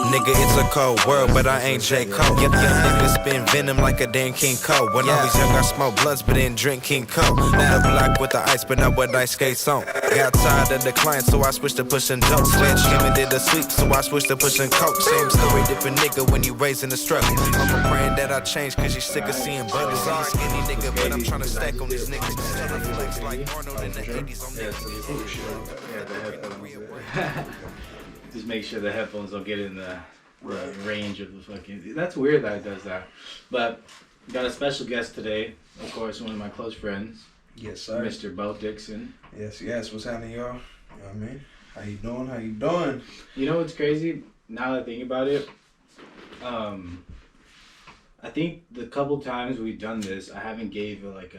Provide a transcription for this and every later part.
Nigga, it's a cold world, but I ain't J. Cole. Young niggas spin venom like a damn King Cole. When I was young, I smoked blunts, but didn't drink King Cole. On the block with the ice, but not with ice skates on. Got tired of the clients, so I switched to pushing dope. Switch, him did the sweep, so I switched to pushing coke. Same story, different nigga when you raising the struggle. I'm praying that I change, cause you sick of seeing brothers. I'm a skinny nigga, but I'm trying to stack on these niggas. Flex like Arnold in the 80s on Just make sure the headphones don't get in the range of the fucking. That's weird that it does that. But got a special guest today. Of course, one of my close friends. Yes, sir. Mr. Bo Dixon. Yes. What's happening, y'all? You know what I mean? How you doing? You know what's crazy? Now that I think about it, I think the couple times we've done this, I haven't gave like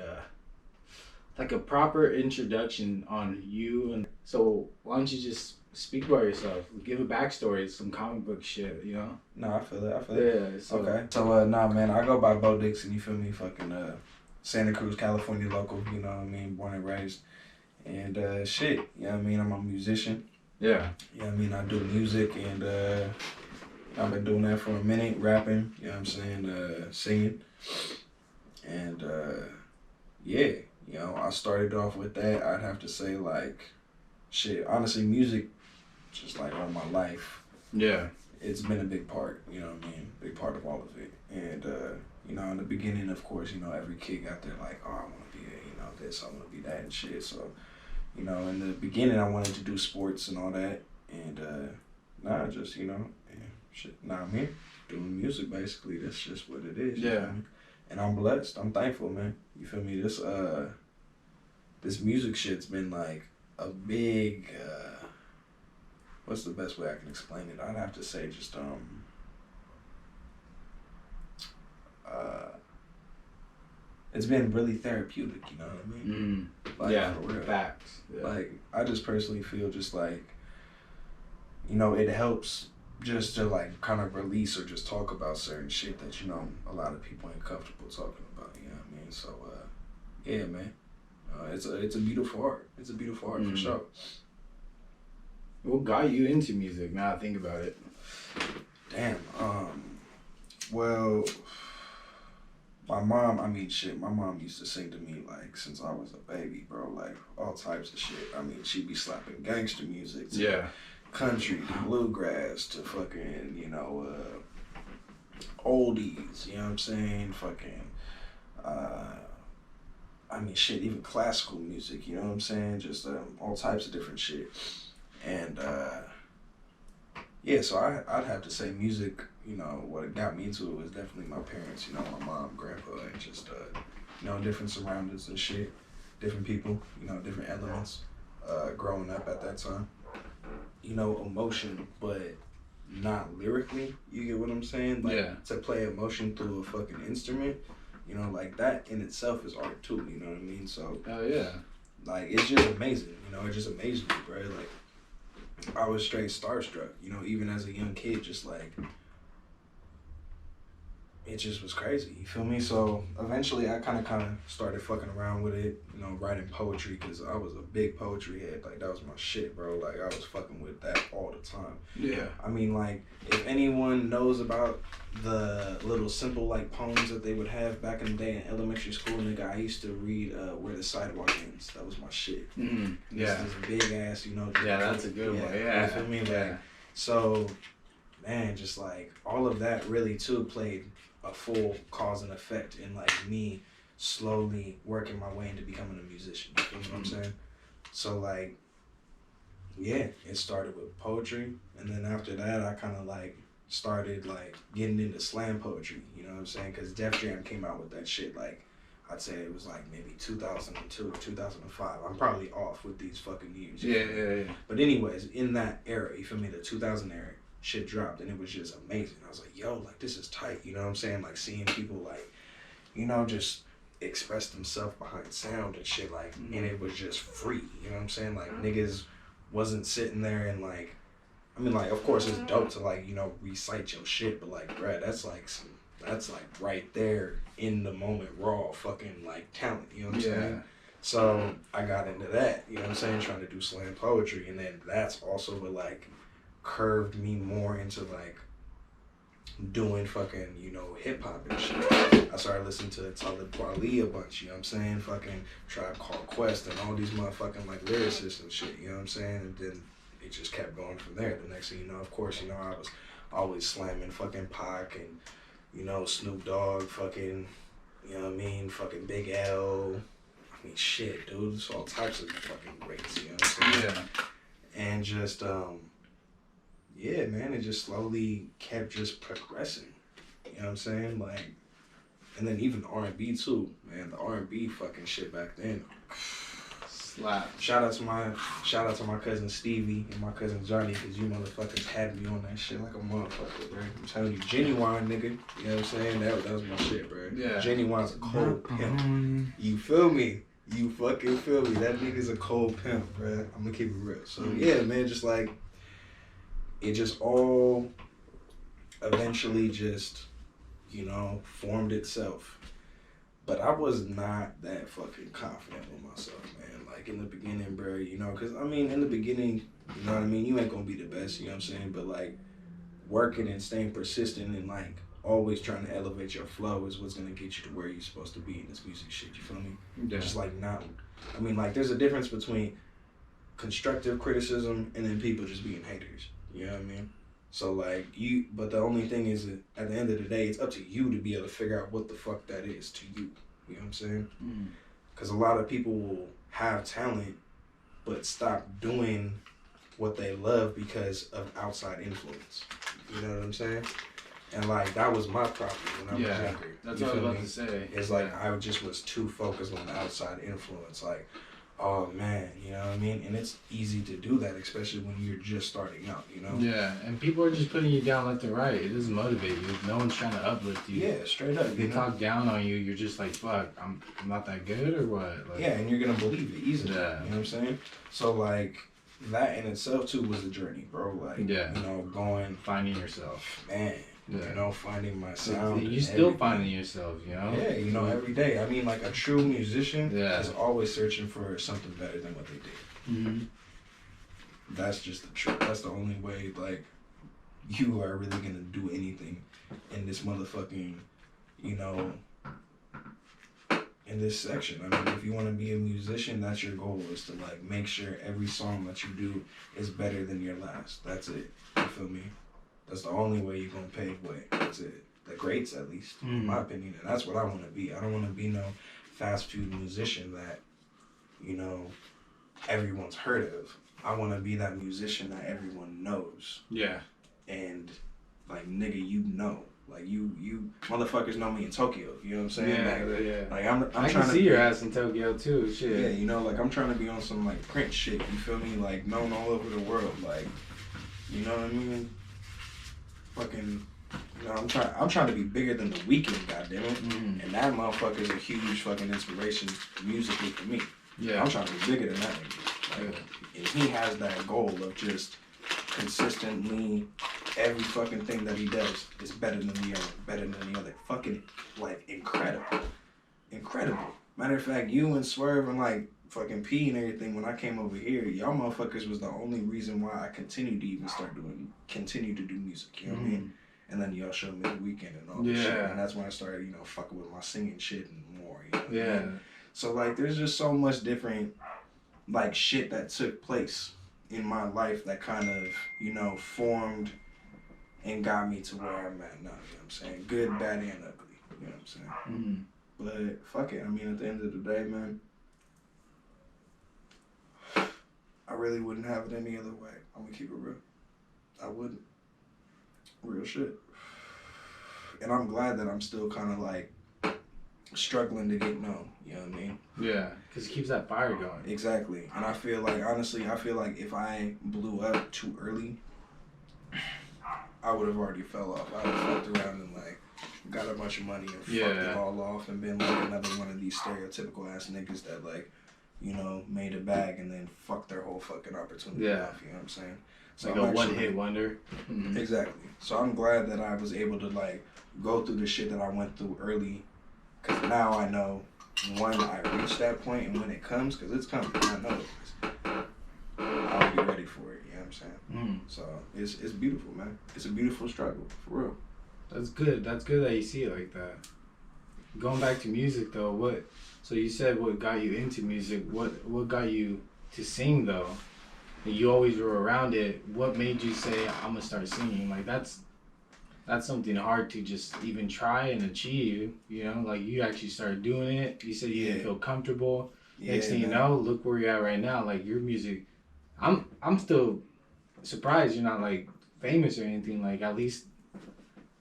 a proper introduction on you. And so why don't you just speak about yourself? Give a backstory, some comic book shit, you know? No, I feel it. Yeah. So, okay. So, nah, man, I go by Bo Dixon, you feel me? Fucking, Santa Cruz, California local, you know what I mean? Born and raised. And, shit, you know what I mean? I'm a musician. Yeah. You know what I mean? I do music and, I've been doing that for a minute, rapping, you know what I'm saying? Singing. And, yeah, you know, I started off with that. I'd have to say, like, shit, honestly, music, just like all my life. Yeah. It's been a big part, you know what I mean? Big part of all of it. And, you know, in the beginning, of course, you know, every kid got there like, oh, I want to be, you know, this, I want to be that and shit. So, you know, in the beginning, I wanted to do sports and all that. And, just, you know, shit, I'm here doing music, basically. That's just what it is. Yeah. And I'm blessed. I'm thankful, man. You feel me? This music shit's been like a big, what's the best way I can explain it? I'd have to say just, it's been really therapeutic, you know what I mean? Like, yeah, for real. Facts. Yeah. Like, I just personally feel just like, you know, it helps just to like kind of release or just talk about certain shit that, you know, a lot of people ain't comfortable talking about, you know what I mean? So, yeah, man. It's a beautiful art. It's a beautiful art for sure. What got you into music? Now I think about it. Damn. Well, my mom used to sing to me like since I was a baby, bro. Like all types of shit. I mean, she'd be slapping gangster music to country to bluegrass to fucking, you know, oldies. You know what I'm saying? Fucking. I mean, shit, even classical music, you know what I'm saying? Just all types of different shit. And, yeah, so I'd have to say music, you know, what got me into it was definitely my parents, you know, my mom, grandpa, and just, you know, different surroundings and shit, different people, you know, different elements, growing up at that time. You know, emotion, but not lyrically, you get what I'm saying? Like, to play emotion through a fucking instrument. You know, like that in itself is art too, you know what I mean? So, like, it's just amazing, you know, it just amazed me, bro. Like, I was straight starstruck, you know, even as a young kid, just like, it just was crazy, you feel me? So, eventually I kind of started fucking around with it, you know, writing poetry, because I was a big poetry head, like, that was my shit, bro. Like, I was fucking with that all the time. Yeah. I mean, like, if anyone knows about the little simple, like, poems that they would have back in the day in elementary school, nigga, I used to read Where the Sidewalk Ends. That was my shit. Yeah. This big ass, you know. Yeah, that's a good one. Yeah. You feel me? Like, so, man, just, like, all of that really, too, played a full cause and effect in, like, me slowly working my way into becoming a musician. You feel what I'm saying? So, like, yeah, it started with poetry, and then after that, I kind of, like, started, like, getting into slam poetry, you know what I'm saying? Because Def Jam came out with that shit, like, I'd say it was, like, maybe 2002 or 2005. I'm probably off with these fucking years. Yeah. But anyways, in that era, you feel me, the 2000 era, shit dropped, and it was just amazing. I was like, yo, like, this is tight, you know what I'm saying? Like, seeing people, like, you know, just express themselves behind sound and shit, like, and it was just free, you know what I'm saying? Like, niggas wasn't sitting there and, like, I mean, like, of course it's dope to, like, you know, recite your shit, but, like, bruh, that's like right there in the moment, raw fucking, like, talent, you know what I'm saying? So I got into that, you know what I'm saying, trying to do slam poetry, and then that's also what, like, curved me more into, like, doing fucking, you know, hip hop and shit. I started listening to Talib Kweli a bunch, you know what I'm saying? Fucking Tribe Called Quest and all these motherfucking like lyricists and shit, you know what I'm saying? And then it just kept going from there. The next thing you know, of course, you know, I was always slamming fucking Pac and, you know, Snoop Dogg, fucking, you know what I mean? Fucking Big L. I mean, shit, dude. There's all types of fucking greats, you know what I'm saying? Yeah. And just, yeah, man, it just slowly kept just progressing. You know what I'm saying? Like, and then even R&B too, man. The R&B fucking shit back then. Slap. Shout out to my cousin Stevie and my cousin Johnny, because you motherfuckers had me on that shit like a motherfucker, bro. I'm telling you, Genuine, nigga. You know what I'm saying? That was my shit, bro. Yeah. Genuine's a cold pimp. You feel me? You fucking feel me? That nigga's a cold pimp, bro. I'm gonna keep it real. So yeah, man, just like, it just all eventually just, you know, formed itself. But I was not that fucking confident with myself, man. Like, in the beginning, bro, you know, because, I mean, in the beginning, you know what I mean, you ain't gonna be the best, you know what I'm saying? But, like, working and staying persistent and, like, always trying to elevate your flow is what's gonna get you to where you're supposed to be in this music shit, you feel me? Yeah. Just, like, not, I mean, like, there's a difference between constructive criticism and then people just being haters, you know what I mean? So, like, but the only thing is that at the end of the day, it's up to you to be able to figure out what the fuck that is to you. You know what I'm saying? Because a lot of people will have talent, but stop doing what they love because of outside influence. You know what I'm saying? And, like, that was my problem when I was younger. That's what I was about to say. It's like I just was too focused on the outside influence. Like, oh man, you know what I mean? And it's easy to do that, especially when you're just starting out, you know? Yeah, and people are just putting you down left and right. It doesn't motivate you. No one's trying to uplift you. Yeah, straight up. If they talk down on you, you're just like, fuck, I'm not that good or what? Like, yeah, and you're going to believe it easily. Yeah. You know what I'm saying? So, like, that in itself, too, was a journey, bro. Like, yeah. You know, going... Finding yourself. Man. Yeah. You know, finding my sound. You're still finding yourself, you know? Yeah, you know, every day. I mean, like, a true musician Yeah. is always searching for something better than what they did. Mm-hmm. That's just the truth. That's the only way, like, you are really going to do anything in this motherfucking, you know, in this section. I mean, if you want to be a musician, that's your goal, is to, like, make sure every song that you do is better than your last. That's it. You feel me? That's the only way you're going to pave way. That's it. The greats, at least, in my opinion. And that's what I want to be. I don't want to be no fast food musician that, you know, everyone's heard of. I want to be that musician that everyone knows. Yeah. And, like, nigga, you know. Like, you motherfuckers know me in Tokyo. You know what I'm saying? Yeah, like I'm I trying can to see your ass in Tokyo, too. Shit. Yeah, you know, like, I'm trying to be on some, like, Prince shit. You feel me? Like, known all over the world. Like, you know what I mean? Fucking, you know, I'm trying to be bigger than The Weeknd, goddammit. Mm-hmm. And that motherfucker's a huge fucking inspiration musically for me. Yeah. I'm trying to be bigger than that nigga. Like, and he has that goal of just consistently every fucking thing that he does is better than the other. Fucking, like, incredible. Matter of fact, you and Swerve and, like, fucking P and everything, when I came over here, y'all motherfuckers was the only reason why I continued to even continue to do music, you know what I mean? And then y'all showed me The Weeknd and all this shit, and that's when I started, you know, fucking with my singing shit and more, you know what I mean? So, like, there's just so much different, like, shit that took place in my life that kind of, you know, formed and got me to where I'm at now, you know what I'm saying? Good, bad, and ugly, you know what I'm saying? But, fuck it, I mean, at the end of the day, man, I really wouldn't have it any other way. I'm gonna keep it real. I wouldn't. Real shit. And I'm glad that I'm still kind of, like, struggling to get known. You know what I mean? Yeah, because it keeps that fire going. Exactly. And I feel like, honestly, if I blew up too early, I would have already fell off. I would have fucked around and, like, got a bunch of money and fucked it all off and been, like, another one of these stereotypical ass niggas that, like, you know, made a bag and then fucked their whole fucking opportunity off, you know what I'm saying? So like a one-hit wonder. Exactly. So I'm glad that I was able to, like, go through the shit that I went through early, because now I know, when I reach that point and when it comes, because it's coming, I know it is, I'll be ready for it, you know what I'm saying? So it's beautiful, man. It's a beautiful struggle, for real. That's good. That's good that you see it like that. Going back to music though, so you said what got you into music? What got you to sing though? You always were around it. What made you say I'm gonna start singing? Like that's something hard to just even try and achieve. You know, like you actually started doing it. You said you didn't feel comfortable. Next thing you know, look where you're at right now. Like your music, I'm still surprised you're not like famous or anything. Like at least,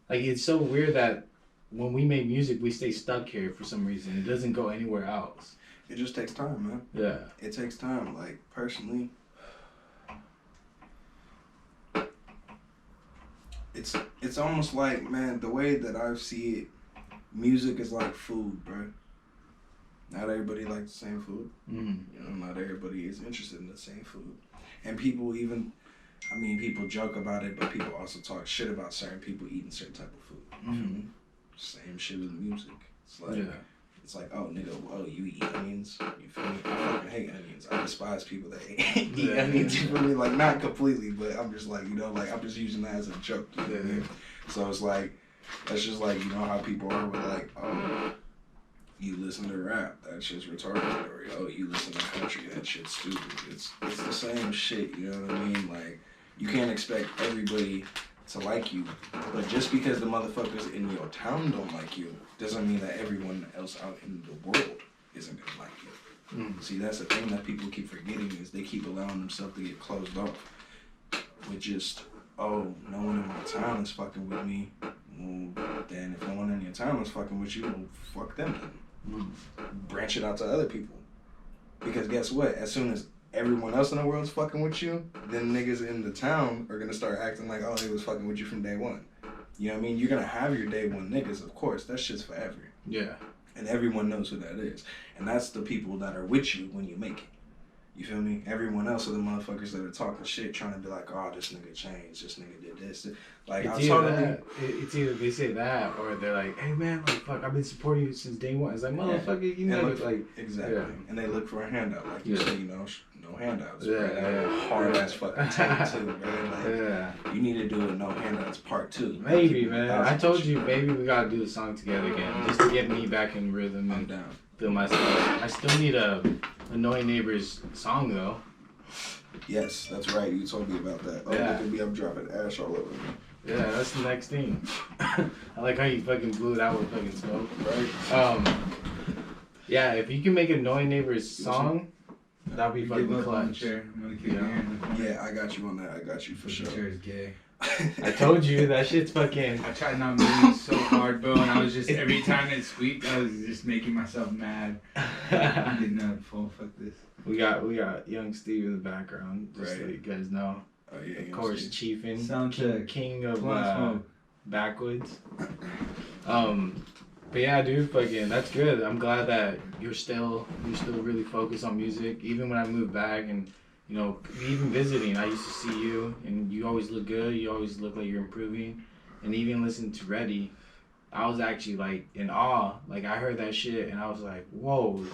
like it's so weird that when we make music, we stay stuck here for some reason. It doesn't go anywhere else. It just takes time, man. Yeah. It takes time. Like, personally, it's almost like, man, the way that I see it, music is like food, bro. Not everybody likes the same food. Mm. You know, not everybody is interested in the same food. And people people joke about it, but people also talk shit about certain people eating certain type of food. Mm-hmm. Same shit with music. It's like, it's like, oh, nigga, you eat onions? You feel me? I fucking hate onions. I despise people that eat onions. You feel me? Like, not completely, but I'm just like, you know, like, I'm just using that as a joke. You know what I mean? So it's like, that's just like, you know how people are with like, oh, you listen to rap, that shit's retarded. Or, oh, you listen to country, that shit's stupid. It's the same shit, you know what I mean? Like, you can't expect everybody to like you, but just because the motherfuckers in your town don't like you doesn't mean that everyone else out in the world isn't gonna like you. See, that's the thing that people keep forgetting, is they keep allowing themselves to get closed off with just, oh, no one in my town is fucking with me. Well, then if no one in your town is fucking with you, well, fuck them then. Branch it out to other people, because guess what, as soon as everyone else in the world's fucking with you, then niggas in the town are gonna start acting like, oh, they was fucking with you from day one. You know what I mean? You're gonna have your day one niggas, of course. That shit's forever. Yeah. And everyone knows who that is. And that's the people that are with you when you make it. You feel me? Everyone else are the motherfuckers that are talking shit, trying to be like, oh, this nigga changed, this nigga did this. Like, it's either they say that, or they're like, hey man, like, fuck, I've been supporting you since day one. It's like, motherfucker, you know, like, exactly. Yeah. And they look for a handout, like you say, you know, no handouts. Yeah, right? Hard ass fucking take too, man. Like, you need to do a no handouts part 2. Maybe, man. I told you, maybe we gotta do a song together again, just to get me back in rhythm and down. Feel myself. I still need a Annoying Neighbors song though. Yes, that's right. You told me about that. Oh, look at me, I'm dropping ash all over me. Yeah, that's the next thing. I like how you fucking blew it out with fucking smoke. Right. Yeah, if you can make an Annoying Neighbors song, that'd be fucking clutch. Yeah, I got you on that. I got you for sure. The chair is gay. I told you that shit's fucking. I tried not moving so hard, bro, and I was just every time it squeaked, I was just making myself mad. I did not fuck this. We got young Steve in the background, just so you guys know. Oh yeah, of course, Chiefin, Soundcheck. King of backwoods. But yeah, dude, fucking, that's good. I'm glad that you're still really focused on music, even when I moved back and. You know, even visiting, I used to see you, and you always look good. You always look like you're improving. And even listening to Reddy, I was actually, like, in awe. Like, I heard that shit, and I was like, whoa,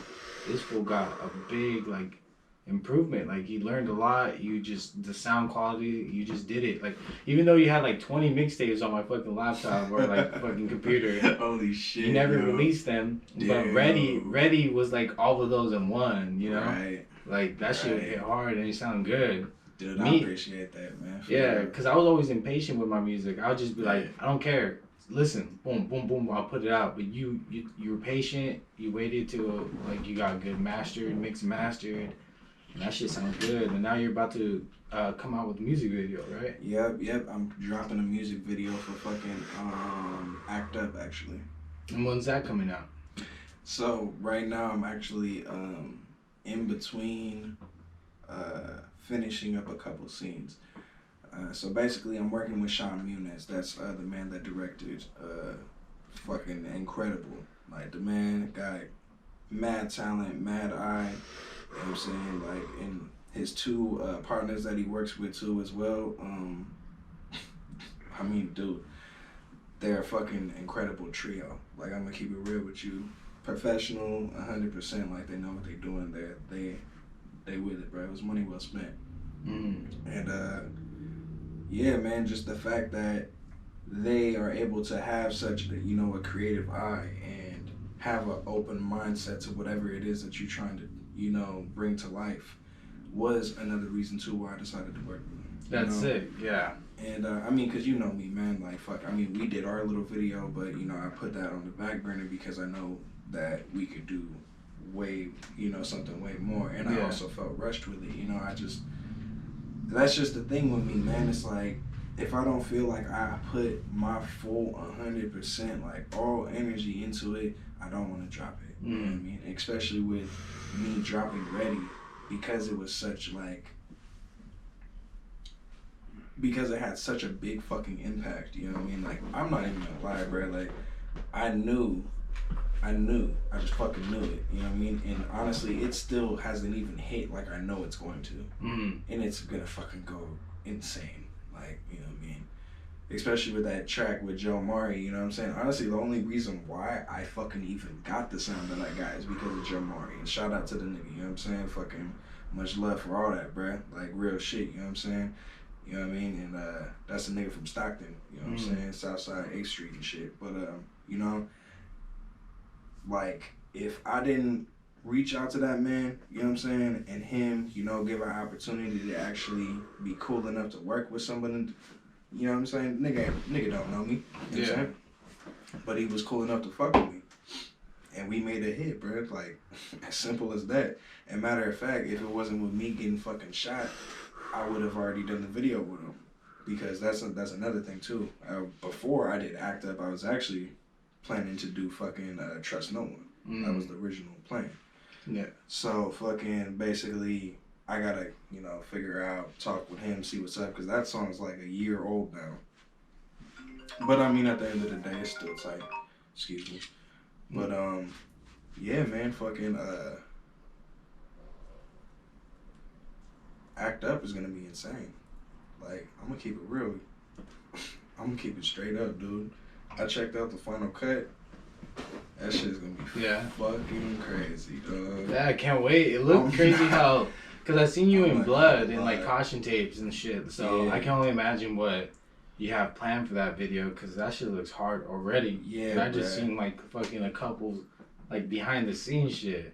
this fool got a big, like, improvement. Like, he learned a lot. The sound quality, you just did it. Like, even though you had, like, 20 mixtapes on my fucking laptop or, like, fucking computer. Holy shit, you never released them. But Reddy was, like, all of those in one, you know? Right. Like, that shit hit hard and it sounded good. Dude, I appreciate that, man. Yeah, because I was always impatient with my music. I would just be like, I don't care. Listen, boom, boom, boom, I'll put it out. But you were patient. You waited till, like, you got good mastered, mixed mastered. And that shit sounds good. And now you're about to come out with a music video, right? Yep. I'm dropping a music video for fucking Act Up, actually. And when's that coming out? So, right now I'm actually... in between finishing up a couple scenes. So basically I'm working with Sean Muniz. That's the man that directed fucking incredible. Like, the man got mad talent, mad eye. You know what I'm saying? Like, and his 2 partners that he works with too as well. I mean, dude, they're a fucking incredible trio. Like, I'm gonna keep it real with you. Professional, 100%. Like, they know what they're doing. They with it, bro. It was money well spent. And yeah, man, just the fact that they are able to have such a, you know, a creative eye and have an open mindset to whatever it is that you're trying to, you know, bring to life was another reason too why I decided to work with them. That's sick, yeah. And I mean, cause you know me, man. Like, fuck. I mean, we did our little video, but you know, I put that on the back burner because I know that we could do way, you know, something way more. And I also felt rushed with it. You know, that's just the thing with me, man. It's like, if I don't feel like I put my full 100%, like all energy into it, I don't want to drop it. You know what I mean? Especially with me dropping Ready, because it was such like, because it had such a big fucking impact, you know what I mean? Like, I'm not even gonna lie, bro. Like, I just fucking knew it, you know what I mean? And honestly, it still hasn't even hit like I know it's going to. And it's gonna fucking go insane, like, you know what I mean? Especially with that track with Joe Mari, you know what I'm saying? Honestly, the only reason why I fucking even got the sound that I got is because of Joe Mari. And shout out to the nigga, you know what I'm saying? Fucking much love for all that, bruh. Like, real shit, you know what I'm saying? You know what I mean? And that's a nigga from Stockton, you know what I'm saying? Southside 8th Street and shit. But, you know, like, if I didn't reach out to that man, you know what I'm saying, and him, you know, give an opportunity to actually be cool enough to work with someone, you know what I'm saying? Nigga don't know me, you know what I'm saying? But he was cool enough to fuck with me. And we made a hit, bro. Like, as simple as that. And matter of fact, if it wasn't with me getting fucking shot, I would have already done the video with him, because that's another thing too. Before I did Act Up, I was actually planning to do fucking Trust No One. That was the original plan. Yeah. So fucking basically, I gotta, you know, figure out, talk with him, see what's up, because that song's like a year old now. But I mean, at the end of the day, it's still tight. Excuse me. But yeah, man, fucking Act Up is gonna be insane. Like, I'm gonna keep it real. I'm gonna keep it straight up, dude. I checked out the final cut. That shit's gonna be fucking crazy, dog. Yeah, I can't wait. It looked crazy how, cause I seen you in blood and like caution tapes and shit. So I can only imagine what you have planned for that video, cause that shit looks hard already. Yeah, and I just seen like fucking a couple like behind the scenes shit.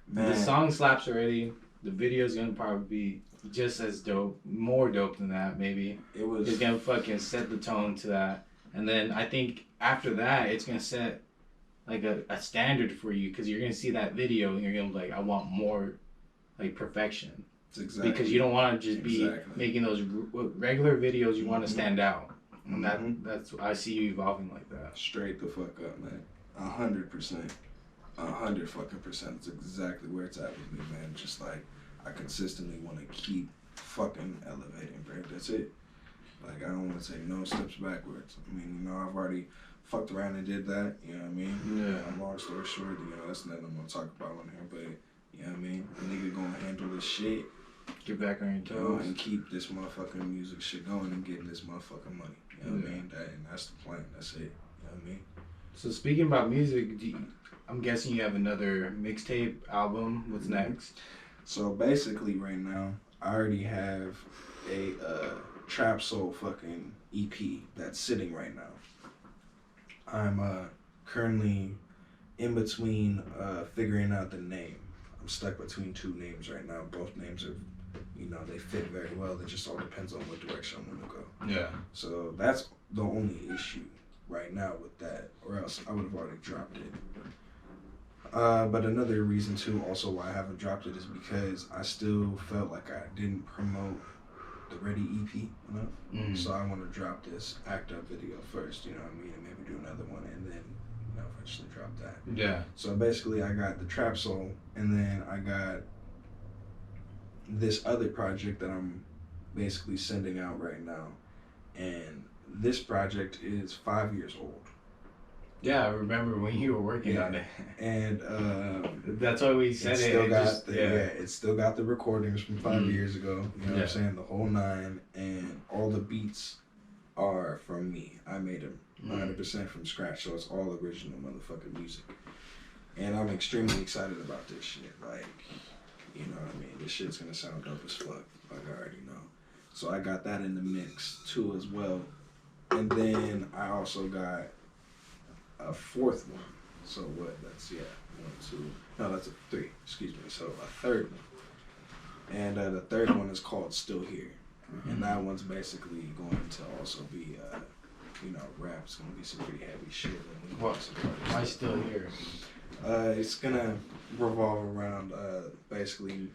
Man. The song slaps already. The video's gonna probably be just as dope, more dope than that maybe. It's gonna fucking set the tone to that, and then I think after that it's gonna set like a standard for you, because you're gonna see that video and you're gonna be like, I want more, like, perfection. Exactly. Because you don't want to just be making those regular videos. You want to stand out, and that's I see you evolving like that. Straight the fuck up, man. 100%. 100% It's exactly where it's at with me, man. Just like, I consistently want to keep fucking elevating, bro. That's it. Like, I don't want to take no steps backwards. I mean, you know, I've already fucked around and did that, you know what I mean? Yeah. Long story short, you know, that's nothing I'm gonna talk about on here, but, you know what I mean? The nigga gonna handle this shit. Get back on your toes. You know, and keep this motherfucking music shit going and getting this motherfucking money. You know what I mean? And that's the plan. That's it. You know what I mean? So speaking about music, I'm guessing you have another mixtape album. What's next? So basically right now, I already have a Trap Soul fucking EP that's sitting right now. I'm currently in between figuring out the name. I'm stuck between two names right now. Both names are, you know, they fit very well. It just all depends on what direction I'm gonna go. Yeah. So that's the only issue right now with that, or else I would have already dropped it. But another reason too, also why I haven't dropped it, is because I still felt like I didn't promote the Ready EP enough. So I want to drop this Act Up video first, you know what I mean, and maybe do another one, and then, you know, eventually drop that. Yeah. So basically, I got the Trap Soul, and then I got this other project that I'm basically sending out right now, and this project is 5 years old. Yeah, I remember when you were working on it. And that's why we said it. It's still got the recordings from 5 years ago. You know what I'm saying? The whole nine, and all the beats are from me. I made them 100% from scratch, so it's all original motherfucking music. And I'm extremely excited about this shit. Like, you know what I mean? This shit's gonna sound dope as fuck. Like, I already know. So I got that in the mix too as well. And then I also got a fourth one. So what? That's 1, 2. No, that's a 3. Excuse me. So a third one. And the third one is called Still Here. And that one's basically going to also be, rap. It's going to be some pretty heavy shit. Why Still Here? It's going to revolve around basically,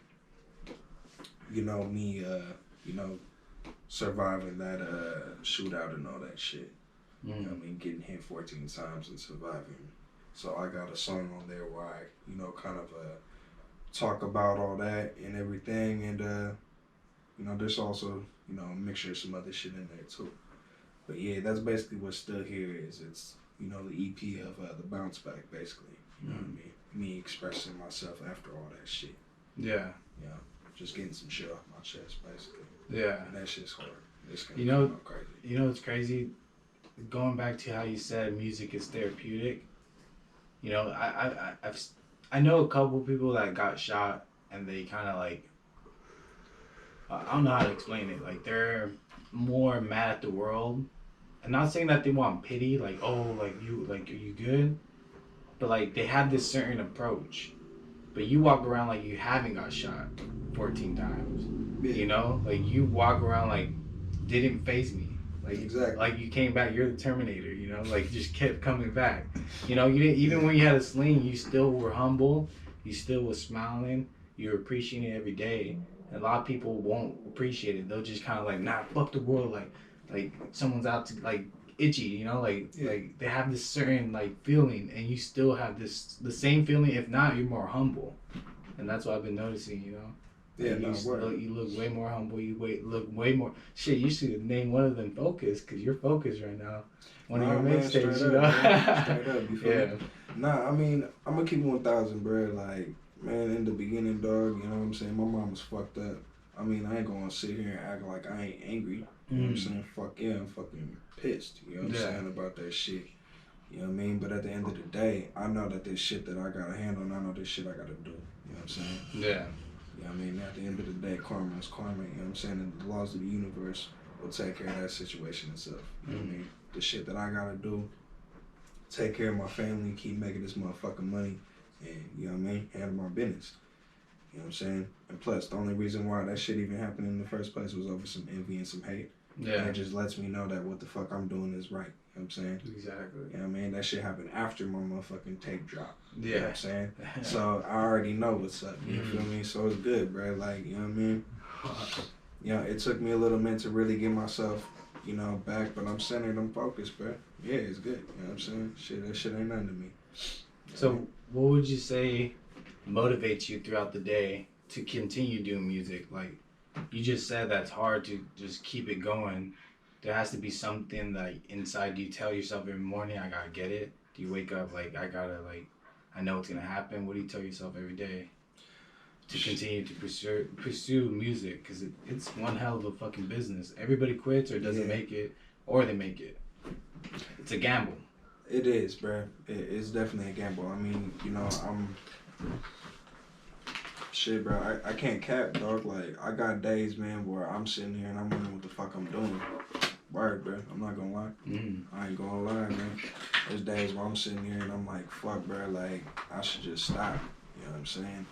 me, surviving that shootout and all that shit. You know what I mean? Getting hit 14 times and surviving. So I got a song on there where I, kind of talk about all that and everything. And, there's also, a mixture of some other shit in there too. But yeah, that's basically what Still Here is. It's, the EP of the bounce back, basically. You know what I mean? Me expressing myself after all that shit. Yeah. Just getting some shit off my chest, basically. Yeah. And that shit's hard. It's gonna come out crazy. What's crazy? Going back to how you said music is therapeutic. I know a couple people that got shot and they kind of like, I don't know how to explain it. Like they're more mad at the world. I'm not saying that they want pity, like, oh, like are you good? But like they have this certain approach. But you walk around like you haven't got shot 14 times. Yeah. Like you walk around like didn't faze me. Like exactly. Like you came back, you're the Terminator, like just kept coming back. You didn't, even when you had a sling, you still were humble, you still was smiling, you were appreciating it every day. And a lot of people won't appreciate it. They'll just kind of like, nah, fuck the world, like someone's out to like itchy, like they have this certain like feeling, and you still have the same feeling. If not, you're more humble, and that's what I've been noticing. Yeah, you look way more humble. You look way more. Shit, you should name one of them Focus, because you're focused right now. One of your mixtapes, Straight up, you feel Yeah. me? Nah, I mean, I'm gonna keep 1,000, bro. Like, man, in the beginning, dog, you know what I'm saying? My mom was fucked up. I mean, I ain't gonna sit here and act like I ain't angry. You know what I'm saying? Fuck yeah, I'm fucking pissed. You know what I'm saying about that shit. You know what I mean? But at the end of the day, I know that this shit that I gotta handle, and I know this shit I gotta do. You know what I'm saying? Yeah. You know what I mean? At the end of the day, karma is karma. You know what I'm saying? And the laws of the universe will take care of that situation itself. You know what I mean? The shit that I gotta do, take care of my family, keep making this motherfucking money, and, you know what I mean? Handle my business. You know what I'm saying? And plus, the only reason why that shit even happened in the first place was over some envy and some hate. Yeah. And it just lets me know that what the fuck I'm doing is right. You know what I'm saying? Exactly. You know what I mean? That shit happened after my motherfucking tape drop. Yeah. You know what I'm saying? So I already know what's up. You feel me? So it's good, bro. Like, you know what I mean? It took me a little minute to really get myself, back, but I'm centered, I'm focused, bro. Yeah, it's good. You know what I'm saying? That shit ain't nothing to me. So what would you say motivates you throughout the day to continue doing music? Like, you just said that's hard to just keep it going. There has to be something that inside you tell yourself every morning, I gotta get it. Do you wake up like, I know it's gonna happen? What do you tell yourself every day to continue to pursue music? Because it's one hell of a fucking business. Everybody quits or doesn't make it, or they make it. It's a gamble. It is, bro. It's definitely a gamble. I mean, shit, bro. I can't cap, dog. Like, I got days, man, where I'm sitting here and I'm wondering what the fuck I'm doing. Word, bro. I'm not gonna lie. I ain't gonna lie, man. There's days where I'm sitting here and I'm like, fuck, bro. Like, I should just stop. You know what I'm saying?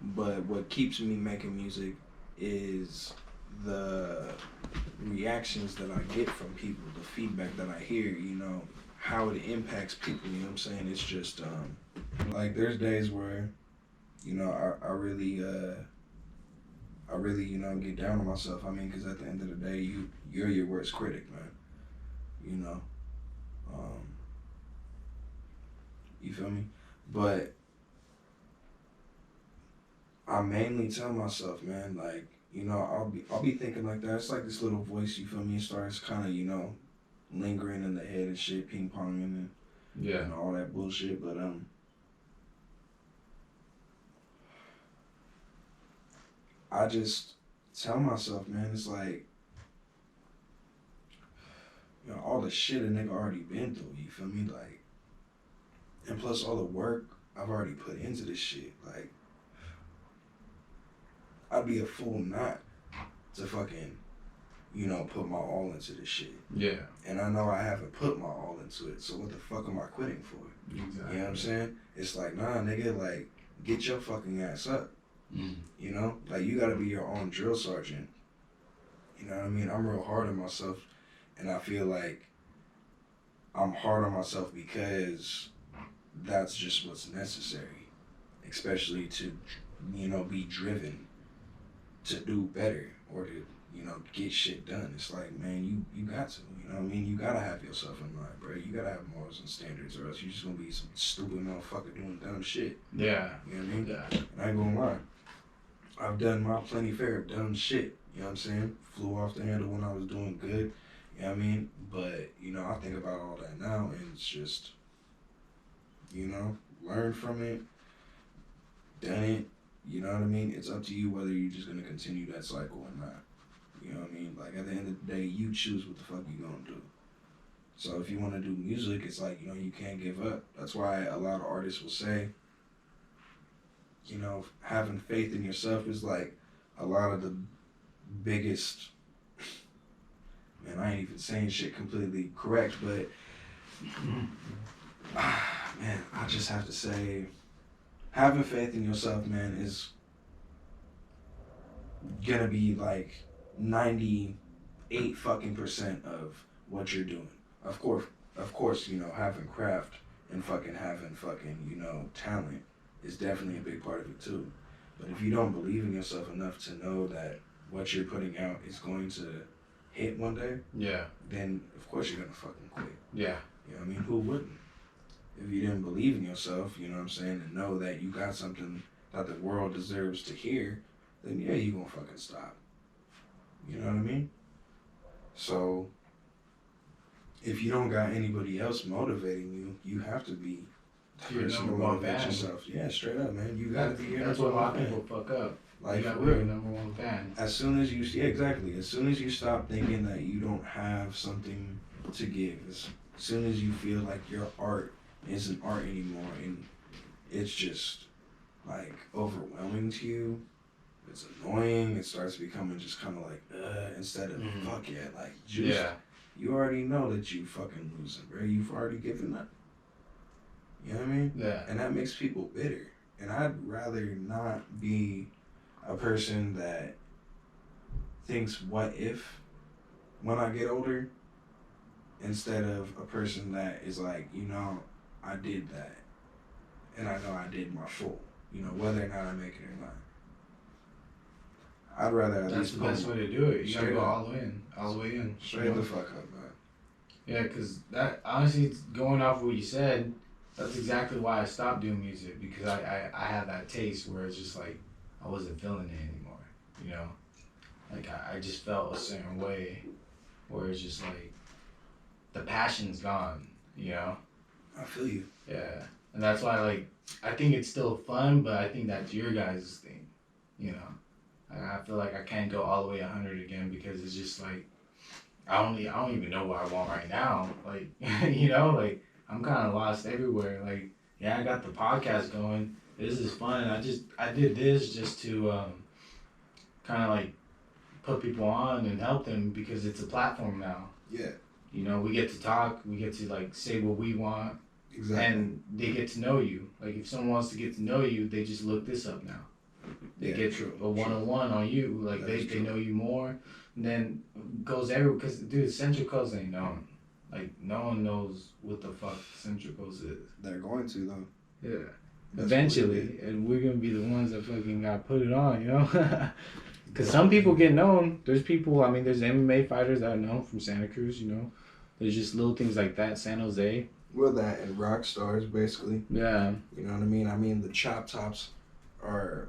But what keeps me making music is the reactions that I get from people, the feedback that I hear, how it impacts people, you know what I'm saying? It's just, like, there's days where, I really, get down on myself. I mean, because at the end of the day, you're your worst critic, man. You feel me? But I mainly tell myself, man, like, I'll be thinking like that. It's like this little voice, you feel me? It starts kind of, lingering in the head and shit, ping ponging and all that bullshit. But I just tell myself, man, it's like, all the shit a nigga already been through, you feel me? Like, and plus all the work I've already put into this shit. Like, I'd be a fool not to fucking put my all into this shit. Yeah. And I know I haven't put my all into it, so what the fuck am I quitting for? Exactly. You know what I'm saying? It's like, nah, nigga, like, get your fucking ass up. You know? Like, you gotta be your own drill sergeant. You know what I mean? I'm real hard on myself, and I feel like I'm hard on myself because that's just what's necessary, especially to, be driven to do better or to, get shit done. It's like, man, you got to, you know what I mean? You gotta have yourself in mind, bro. You gotta have morals and standards, or else you're just gonna be some stupid motherfucker doing dumb shit. Yeah. You know what I mean? Yeah. And I ain't gonna lie. I've done my plenty fair of dumb shit. You know what I'm saying? Flew off the handle when I was doing good. You know what I mean? But, I think about all that now, and it's just, learn from it, done it. You know what I mean? It's up to you whether you're just gonna continue that cycle or not. You know what I mean? Like, at the end of the day, you choose what the fuck you gonna do. So if you want to do music, it's like, you can't give up. That's why a lot of artists will say, having faith in yourself is like a lot of the biggest, man, I ain't even saying shit completely correct, but, man, I just have to say, having faith in yourself, man, is gonna be like 98 fucking % of what you're doing. Of course, having craft and fucking having fucking, talent is definitely a big part of it too. But if you don't believe in yourself enough to know that what you're putting out is going to hit one day, Yeah. then of course you're gonna fucking quit. Yeah. You know what I mean? Who wouldn't? If you didn't believe in yourself, you know what I'm saying, and know that you got something that the world deserves to hear, then yeah, you gonna fucking stop. You know what I mean? So, if you don't got anybody else motivating you, you have to be the Your person to number one motivate fan. yourself. Yeah, straight up, man. You gotta be your That's number what a lot one of fan. people fuck up. Like, You gotta for be your real. number one fan. As soon as you, exactly. As soon as you stop thinking that you don't have something to give, as soon as you feel like your art isn't art anymore and it's just like overwhelming to you, it's annoying, it starts becoming just kind of like, instead of fuck yeah, like just, Yeah. you already know that you fucking losing, bro. You've already given up. You know what I mean? Yeah. And that makes people bitter. And I'd rather not be a person that thinks what if when I get older, instead of a person that is like, I did that and I know I did my full, whether or not I make it or not. I'd rather at That's least the best way to do it. You gotta straight go up. all the way in. Straight the fuck up, man. Yeah, because that, honestly, going off what you said, that's exactly why I stopped doing music, because I had that taste where it's just like, I wasn't feeling it anymore, you know? Like, I just felt a certain way where it's just like, the passion's gone, you know? I feel you. Yeah. And that's why, like, I think it's still fun, but I think that's your guys' thing, you know? And I feel like I can't go all the way 100 again, because it's just like, I don't even know what I want right now. Like, you know, like, I'm kind of lost everywhere. Like, yeah, I got the podcast going. This is fun. I did this just to kind of like put people on and help them, because it's a platform now. Yeah. You know, we get to talk. We get to like say what we want. Exactly. And they get to know you. Like, if someone wants to get to know you, they just look this up now. They get true. a one-on-one on you. Like, they know you more. And then goes everywhere. Because, dude, Central Coast ain't known. Like, no one knows what the fuck Central Coast is. They're going to, though. Yeah. That's Eventually. And we're going to be the ones that fucking got put it on, you know? Because some people get known. There's people, I mean, there's MMA fighters that are known from Santa Cruz, you know? There's just little things like that. San Jose. Well, that and rock stars, basically. Yeah. You know what I mean? I mean, the Chop Tops are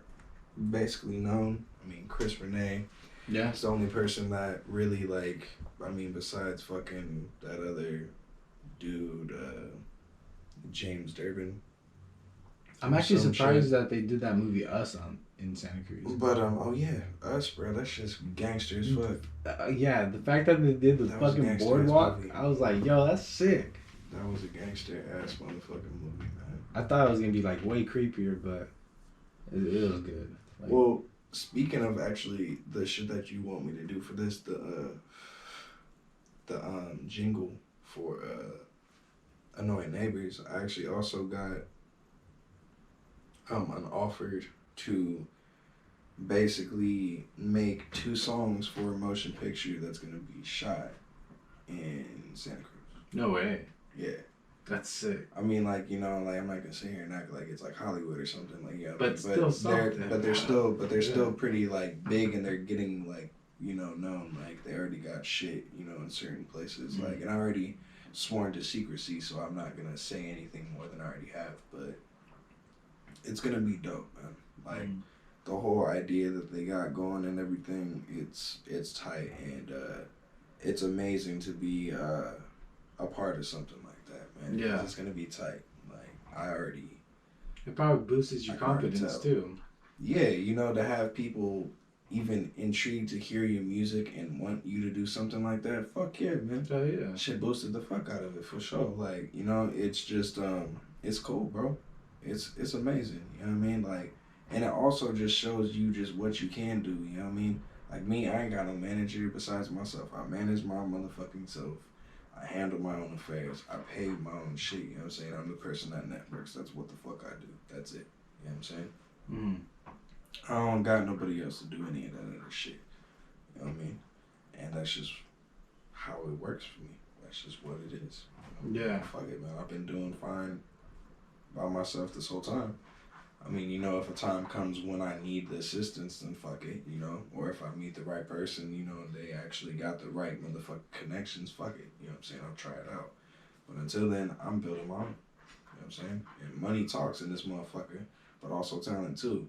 basically known. I mean, Chris Renee. Yeah. It's the only person that really, like, I mean, besides fucking that other dude, James Durbin. I'm actually Some surprised shit. that they did that movie Us in Santa Cruz. But, oh yeah, Us, bro. That's just gangster as fuck. Yeah, the fact that they did the That was a fucking gangster-ass boardwalk, movie. I was like, yo, that's sick. That was a gangster ass motherfucking movie, man. I thought it was gonna be like way creepier, but it was good. Like, Well, speaking of actually the shit that you want me to do for this, the jingle for Annoying Neighbors, I actually also got an offer to basically make 2 songs for a motion picture that's gonna be shot in Santa Cruz. No way. Yeah. That's sick. I mean, like, you know, like I'm not gonna sit here and act like it's like Hollywood or something, like, yeah. But still something. They're still pretty like big, and they're getting like, you know, known. Like they already got shit, you know, in certain places. Mm-hmm. Like, and I already sworn to secrecy, so I'm not gonna say anything more than I already have. But it's gonna be dope, man. Like the whole idea that they got going and everything, it's tight, and it's amazing to be a part of something like that, man. Yeah, it's gonna be tight. Like I already. It probably boosts your confidence too. Yeah, you know, to have people even intrigued to hear your music and want you to do something like that, fuck yeah, man. Oh yeah. Shit boosted the fuck out of it for sure. Like, you know, it's just it's cool, bro. It's amazing. You know what I mean? Like, and it also just shows you just what you can do, you know what I mean? Like me, I ain't got no manager besides myself. I manage my motherfucking self. I handle my own affairs. I pay my own shit, you know what I'm saying? I'm the person that networks. That's what the fuck I do. That's it. You know what I'm saying? I don't got nobody else to do any of that other shit. You know what I mean? And that's just how it works for me. That's just what it is. You know? Yeah. Fuck it, man. I've been doing fine by myself this whole time. I mean, you know, if a time comes when I need the assistance, then fuck it, you know? Or if I meet the right person, you know, and they actually got the right motherfucking connections, fuck it. You know what I'm saying? I'll try it out. But until then, I'm building my own. You know what I'm saying? And money talks in this motherfucker, but also talent too.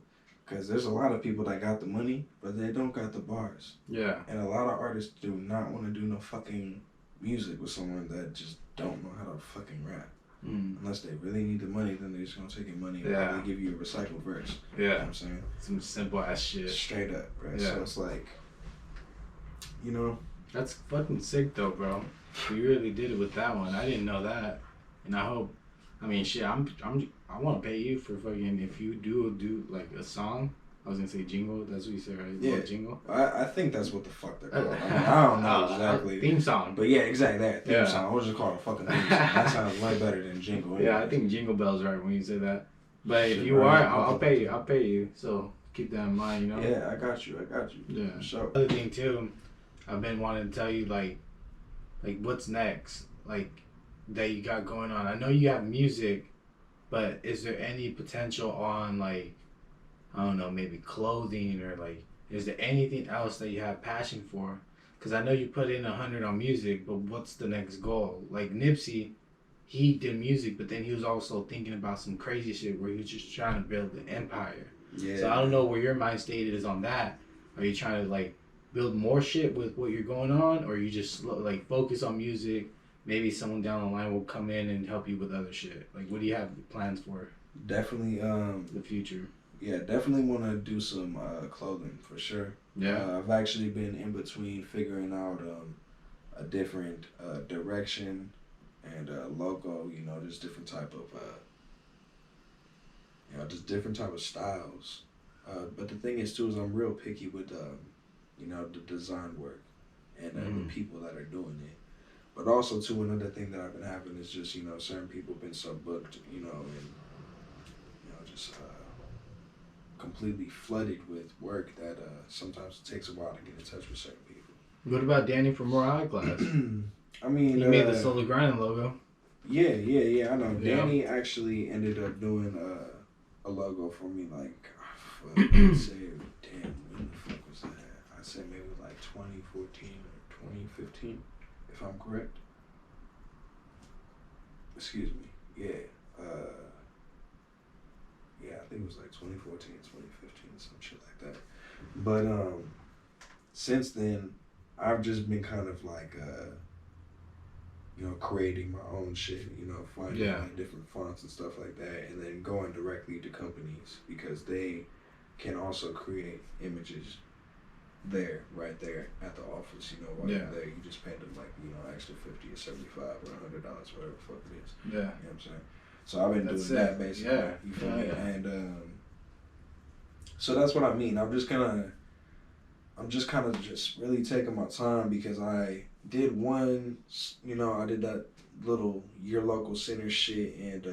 Because there's a lot of people that got the money, but they don't got the bars. Yeah. And a lot of artists do not want to do no fucking music with someone that just don't know how to fucking rap. Unless they really need the money, then they're just gonna take your money and probably give you a recycled verse. Yeah. You know what I'm saying? Some simple ass shit. Straight up, right? Yeah. So it's like, you know. That's fucking sick though, bro. You really did it with that one. I didn't know that. And I hope, I mean, shit, I want to pay you for fucking, if you do like a song. I was gonna say jingle. That's what you said, right? Yeah. Jingle. I think that's what the fuck they're called. I don't know exactly. Theme song. But yeah, exactly that. Theme song. I was just called a fucking theme song. That sounds way better than jingle. Anyway. Yeah, I think jingle bells right when you say that. But if you are, I'll pay you. I'll pay you. So keep that in mind, you know? Yeah, I got you. Yeah. For sure. Other thing too, I've been wanting to tell you like what's next, like that you got going on. I know you have music, but is there any potential on like, I don't know, maybe clothing or like, is there anything else that you have passion for? Because I know you put in 100 on music, but what's the next goal? Like Nipsey, he did music, but then he was also thinking about some crazy shit where he was just trying to build an empire. Yeah. So I don't know where your mind state is on that. Are you trying to like build more shit with what you're going on, or you just like focus on music? Maybe someone down the line will come in and help you with other shit. Like, what do you have plans for? Definitely. The future. Yeah, definitely want to do some clothing for sure. Yeah. I've actually been in between figuring out a different direction and logo. You know, just different type of just different type of styles. But the thing is too is I'm real picky with the design work and the people that are doing it. But also too, another thing that I've been having is just, you know, certain people been so booked, you know, and just completely flooded with work that sometimes it takes a while to get in touch with certain people. What about Danny from More High Class? I mean, he made the Slowly Grinding logo. Yeah, I know. Yeah. Danny actually ended up doing a logo for me, like, I'd say, damn, when the fuck was that? I'd say maybe like 2014 or 2015, if I'm correct. Excuse me. Yeah. I think it was like 2014, 2015, some shit like that. But since then, I've just been kind of like, creating my own shit, finding like different fonts and stuff like that, and then going directly to companies because they can also create images right there at the office, while you're there. You just pay them like, extra $50 or $75 or $100, whatever the fuck it is. Yeah. You know what I'm saying? So I've been doing that basically. Yeah. You feel me? And So that's what I mean. I'm just kind of just really taking my time because I did one, you know, I did that little Your Local Center shit, and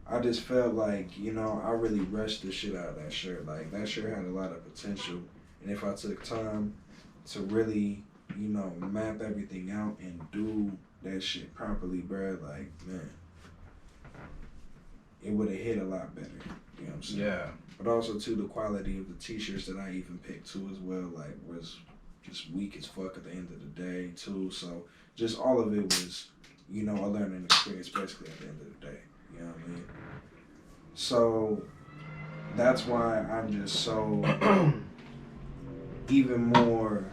I just felt like, you know, I really rushed the shit out of that shirt. Like, that shirt had a lot of potential, and if I took time to really, you know, map everything out and do that shit properly, bruh, like, man, it would have hit a lot better. You know what I'm saying? Yeah. But also, too, the quality of the t-shirts that I even picked, too, as well, like, was just weak as fuck at the end of the day, too. So, just all of it was, you know, a learning experience, basically, at the end of the day. You know what I mean? So, that's why I'm just so even more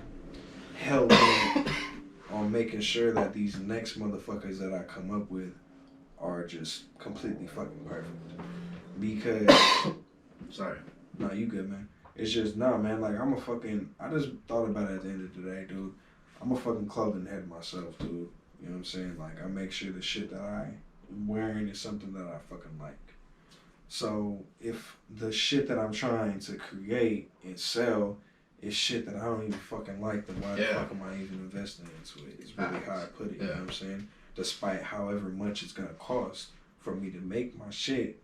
hell bent on making sure that these next motherfuckers that I come up with are just completely fucking perfect. Because, sorry, nah, you good, man. It's just, nah, man, like, I just thought about it at the end of the day, dude. I'm a fucking clothing head myself, dude. You know what I'm saying? Like, I make sure the shit that I'm wearing is something that I fucking like. So, if the shit that I'm trying to create and sell is shit that I don't even fucking like, then why the fuck am I even investing into it? It's really how I put it, you know what I'm saying? Despite however much it's gonna cost for me to make my shit,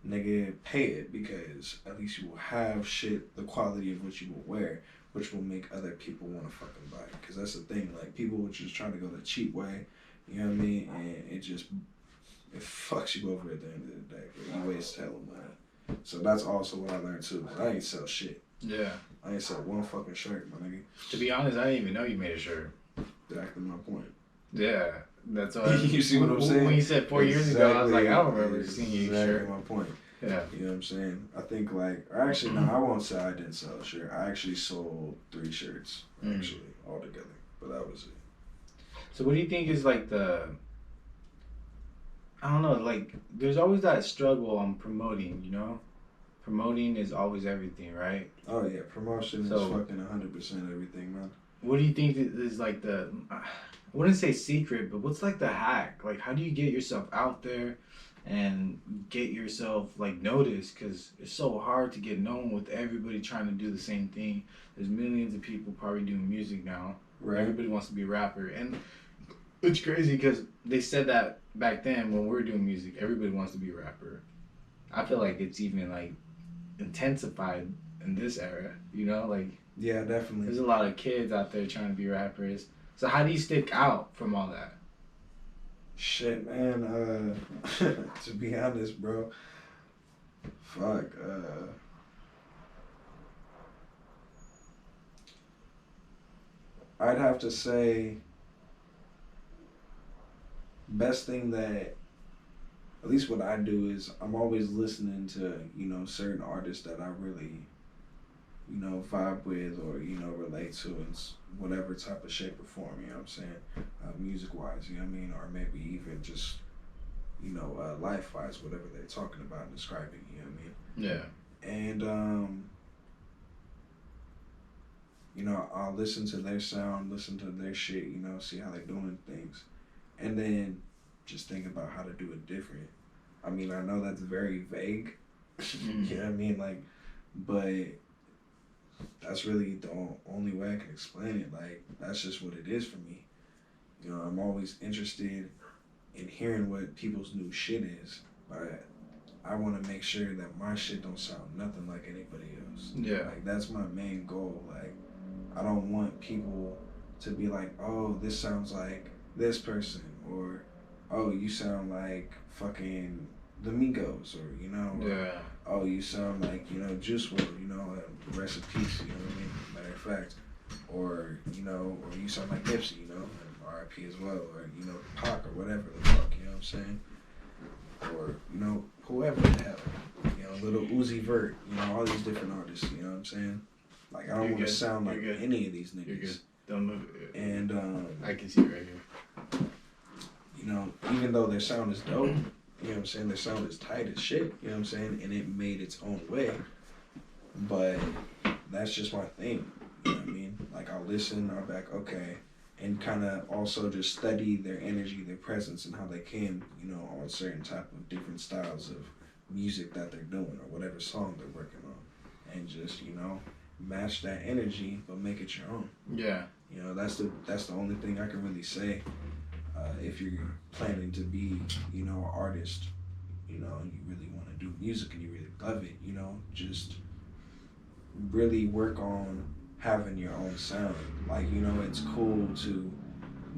nigga, pay it, because at least you will have shit, the quality of what you will wear, which will make other people want to fucking buy it. Because that's the thing, like, people will just try to go the cheap way, you know what I mean? And it fucks you over at the end of the day, bro. You waste hell of money. So that's also what I learned too. I ain't sell shit. Yeah. I ain't sell one fucking shirt, my nigga. To be honest, I didn't even know you made a shirt. Exactly my point. Yeah. That's why. You see what I'm saying? When you said 4 years ago, I was like, I don't remember seeing you Exactly shirt. my point. Yeah. You know what I'm saying? I think, like, or actually, no, I won't say I didn't sell a shirt. I actually sold 3 shirts, actually, altogether. But that was it. So what do you think is, like, I don't know, like, there's always that struggle on promoting, you know? Promoting is always everything, right? Oh, yeah. Promotion is fucking 100% everything, man. What do you think is, like, I wouldn't say secret, but what's, like, the hack? Like, how do you get yourself out there and get yourself, like, noticed? Because it's so hard to get known with everybody trying to do the same thing. There's millions of people probably doing music now. Right. Everybody wants to be a rapper. And it's crazy because they said that back then when we were doing music, everybody wants to be a rapper. I feel like it's even, like, intensified in this era, you know? Like, yeah, definitely. there's a lot of kids out there trying to be rappers. So how do you stick out from all that? Shit, man. To be honest, bro. Fuck. I'd have to say, best thing that, at least what I do is I'm always listening to, you know, certain artists that I really, you know, vibe with or, you know, relate to in whatever type of shape or form, you know what I'm saying? Music-wise, you know what I mean? Or maybe even just, you know, life-wise, whatever they're talking about and describing, you know what I mean? Yeah. And, you know, I'll listen to their sound, listen to their shit, you know, see how they're doing things. And then just think about how to do it different. I mean, I know that's very vague, you know what I mean? Like, but that's really the only way I can explain it. Like, that's just what it is for me. You know, I'm always interested in hearing what people's new shit is, but I want to make sure that my shit don't sound nothing like anybody else. Yeah. Like, that's my main goal. Like, I don't want people to be like, oh, this sounds like this person, or oh, you sound like fucking the Migos, or, you know, or, oh, you sound like, you know, Juice WRLD, you know, rest in peace, you know what I mean, matter of fact, or, you know, or you sound like Nipsey, you know, and R.I.P. as well, or, you know, Pac, or whatever the fuck, you know what I'm saying, or, you know, whoever the hell, you know, Little Uzi Vert, you know, all these different artists, you know what I'm saying, like, I don't want to sound like any of these niggas. You're good. Don't move. And, I can see it right here. You know, even though their sound is dope, you know what I'm saying, their sound is tight as shit, you know what I'm saying, and it made its own way, but that's just my thing, you know what I mean, like, I'll listen, I'll be like, okay, and kind of also just study their energy, their presence, and how they can, you know, on certain type of different styles of music that they're doing or whatever song they're working on, and just, you know, match that energy but make it your own. Yeah. You know, that's the only thing I can really say. If you're planning to be, you know, an artist, you know, and you really want to do music and you really love it, you know, just really work on having your own sound. Like, you know, it's cool to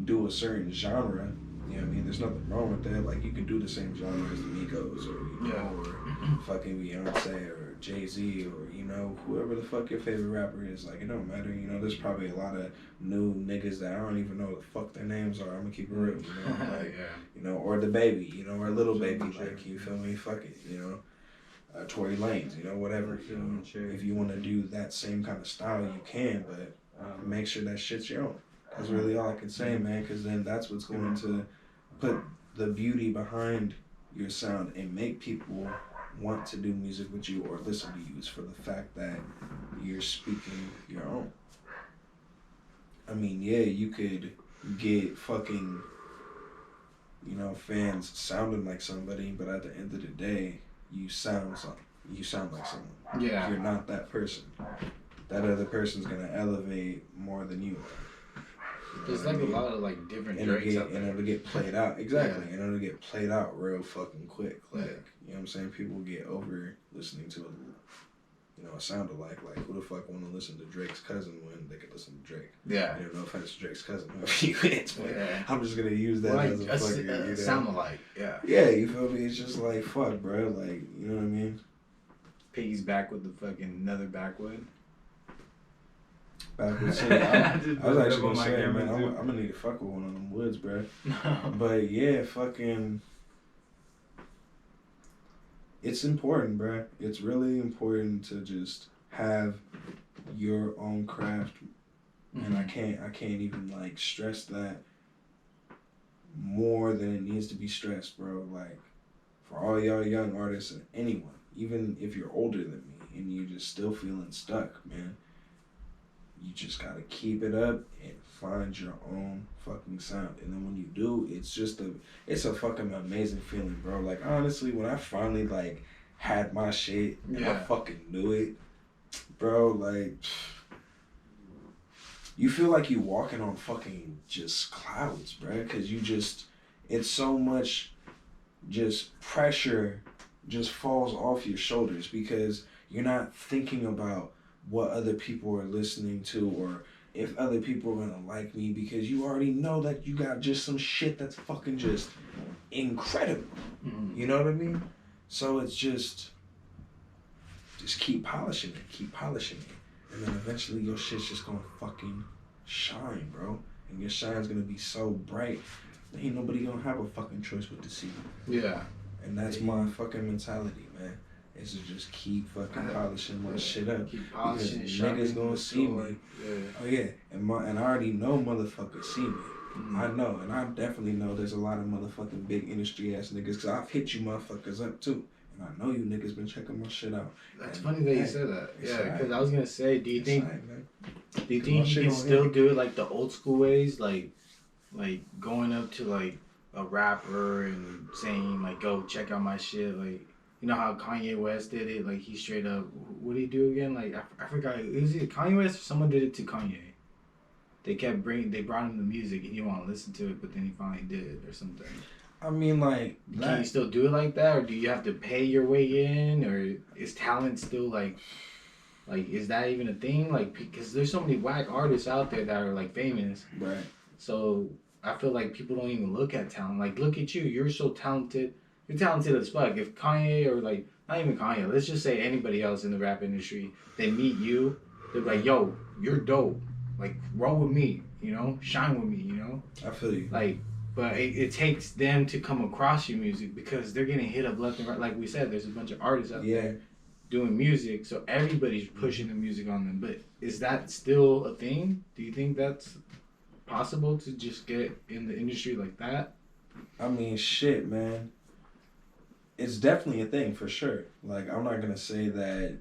do a certain genre. You know what I mean? There's nothing wrong with that. Like, you can do the same genre as the Migos or, you know, or fucking Beyonce or Jay-Z or, you know, whoever the fuck your favorite rapper is. Like, it don't matter. You know, there's probably a lot of new niggas that I don't even know what the fuck their names are. I'm gonna keep it real, you know? Like, you know, or the baby, you know, or little baby. Like, you feel me? Fuck it, you know? Tory Lanez, you know, whatever. You know, if you want to do that same kind of style, you can, but make sure that shit's your own. That's really all I can say, man, because then that's what's going to put the beauty behind your sound and make people want to do music with you or listen to you. Is for the fact that you're speaking your own. I mean, yeah, you could get fucking, you know, fans sounding like somebody, but at the end of the day, you sound like someone. Yeah. You're not that person. That other person's gonna elevate more than you are. You know There's what like I mean? a lot of like different And Drakes out there. it'll get played out. Exactly. And it'll get played out real fucking quick. Like, you know what I'm saying? People get over listening to a sound alike. Like, who the fuck want to listen to Drake's cousin when they could listen to Drake? Yeah. You know, no offense to Drake's cousin, whoever he is, but I'm just gonna use that as a fucking, you know? Sound alike. Yeah. Yeah, you feel me? It's just like, fuck, bro. Like, you know what I mean? Piggy's back with the fucking another backwood. Backwards. I was actually gonna say, man, I'm gonna need to fuck with one of them woods, bro. But yeah, fucking, it's important, bro. It's really important to just have your own craft, and I can't even like stress that more than it needs to be stressed, bro. Like, for all y'all young artists and anyone, even if you're older than me and you're just still feeling stuck, man, you just gotta keep it up and find your own fucking sound. And then when you do, it's a fucking amazing feeling, bro. Like, honestly, when I finally like had my shit and I fucking knew it, bro, like, you feel like you walking on fucking just clouds, bro. Cause it's so much just pressure just falls off your shoulders because you're not thinking about what other people are listening to or if other people are gonna like me, because you already know that you got just some shit that's fucking just incredible. You know what I mean? So it's just keep polishing it. And then eventually your shit's just gonna fucking shine, bro. And your shine's gonna be so bright that ain't nobody gonna have a fucking choice but to see you. Yeah. And that's my fucking mentality, man. Is to just keep fucking polishing my shit up. Keep polishing because it. niggas gonna see me. Yeah. Oh yeah, and I already know motherfuckers see me. I know, and I definitely know there's a lot of motherfucking big industry ass niggas, cause I've hit you motherfuckers up too. And I know you niggas been checking my shit out. That's funny that you said that. Yeah, because I was gonna say, do you think you can shit still do it like the old school ways, like going up to like a rapper and saying like, "Go check out my shit," like, you know how Kanye West did it? Like, he straight up, what did he do again? Like, I forgot. Was it Kanye West or someone did it to Kanye? They brought him the music and he didn't want to listen to it, but then he finally did or something. I mean, like, can you still do it like that, or do you have to pay your way in, or is talent still like is that even a thing? Like, because there's so many whack artists out there that are like famous, right? So I feel like people don't even look at talent. Like, look at you, you're so talented. You're talented as fuck. If Kanye or like, not even Kanye, let's just say anybody else in the rap industry, they meet you, they're like, "Yo, you're dope. Like, roll with me, you know? Shine with me, you know?" I feel you. Like, but it takes them to come across your music because they're getting hit up left and right. Like we said, there's a bunch of artists out there doing music, so everybody's pushing the music on them. But is that still a thing? Do you think that's possible to just get in the industry like that? I mean, shit, man. It's definitely a thing for sure. Like, I'm not gonna say that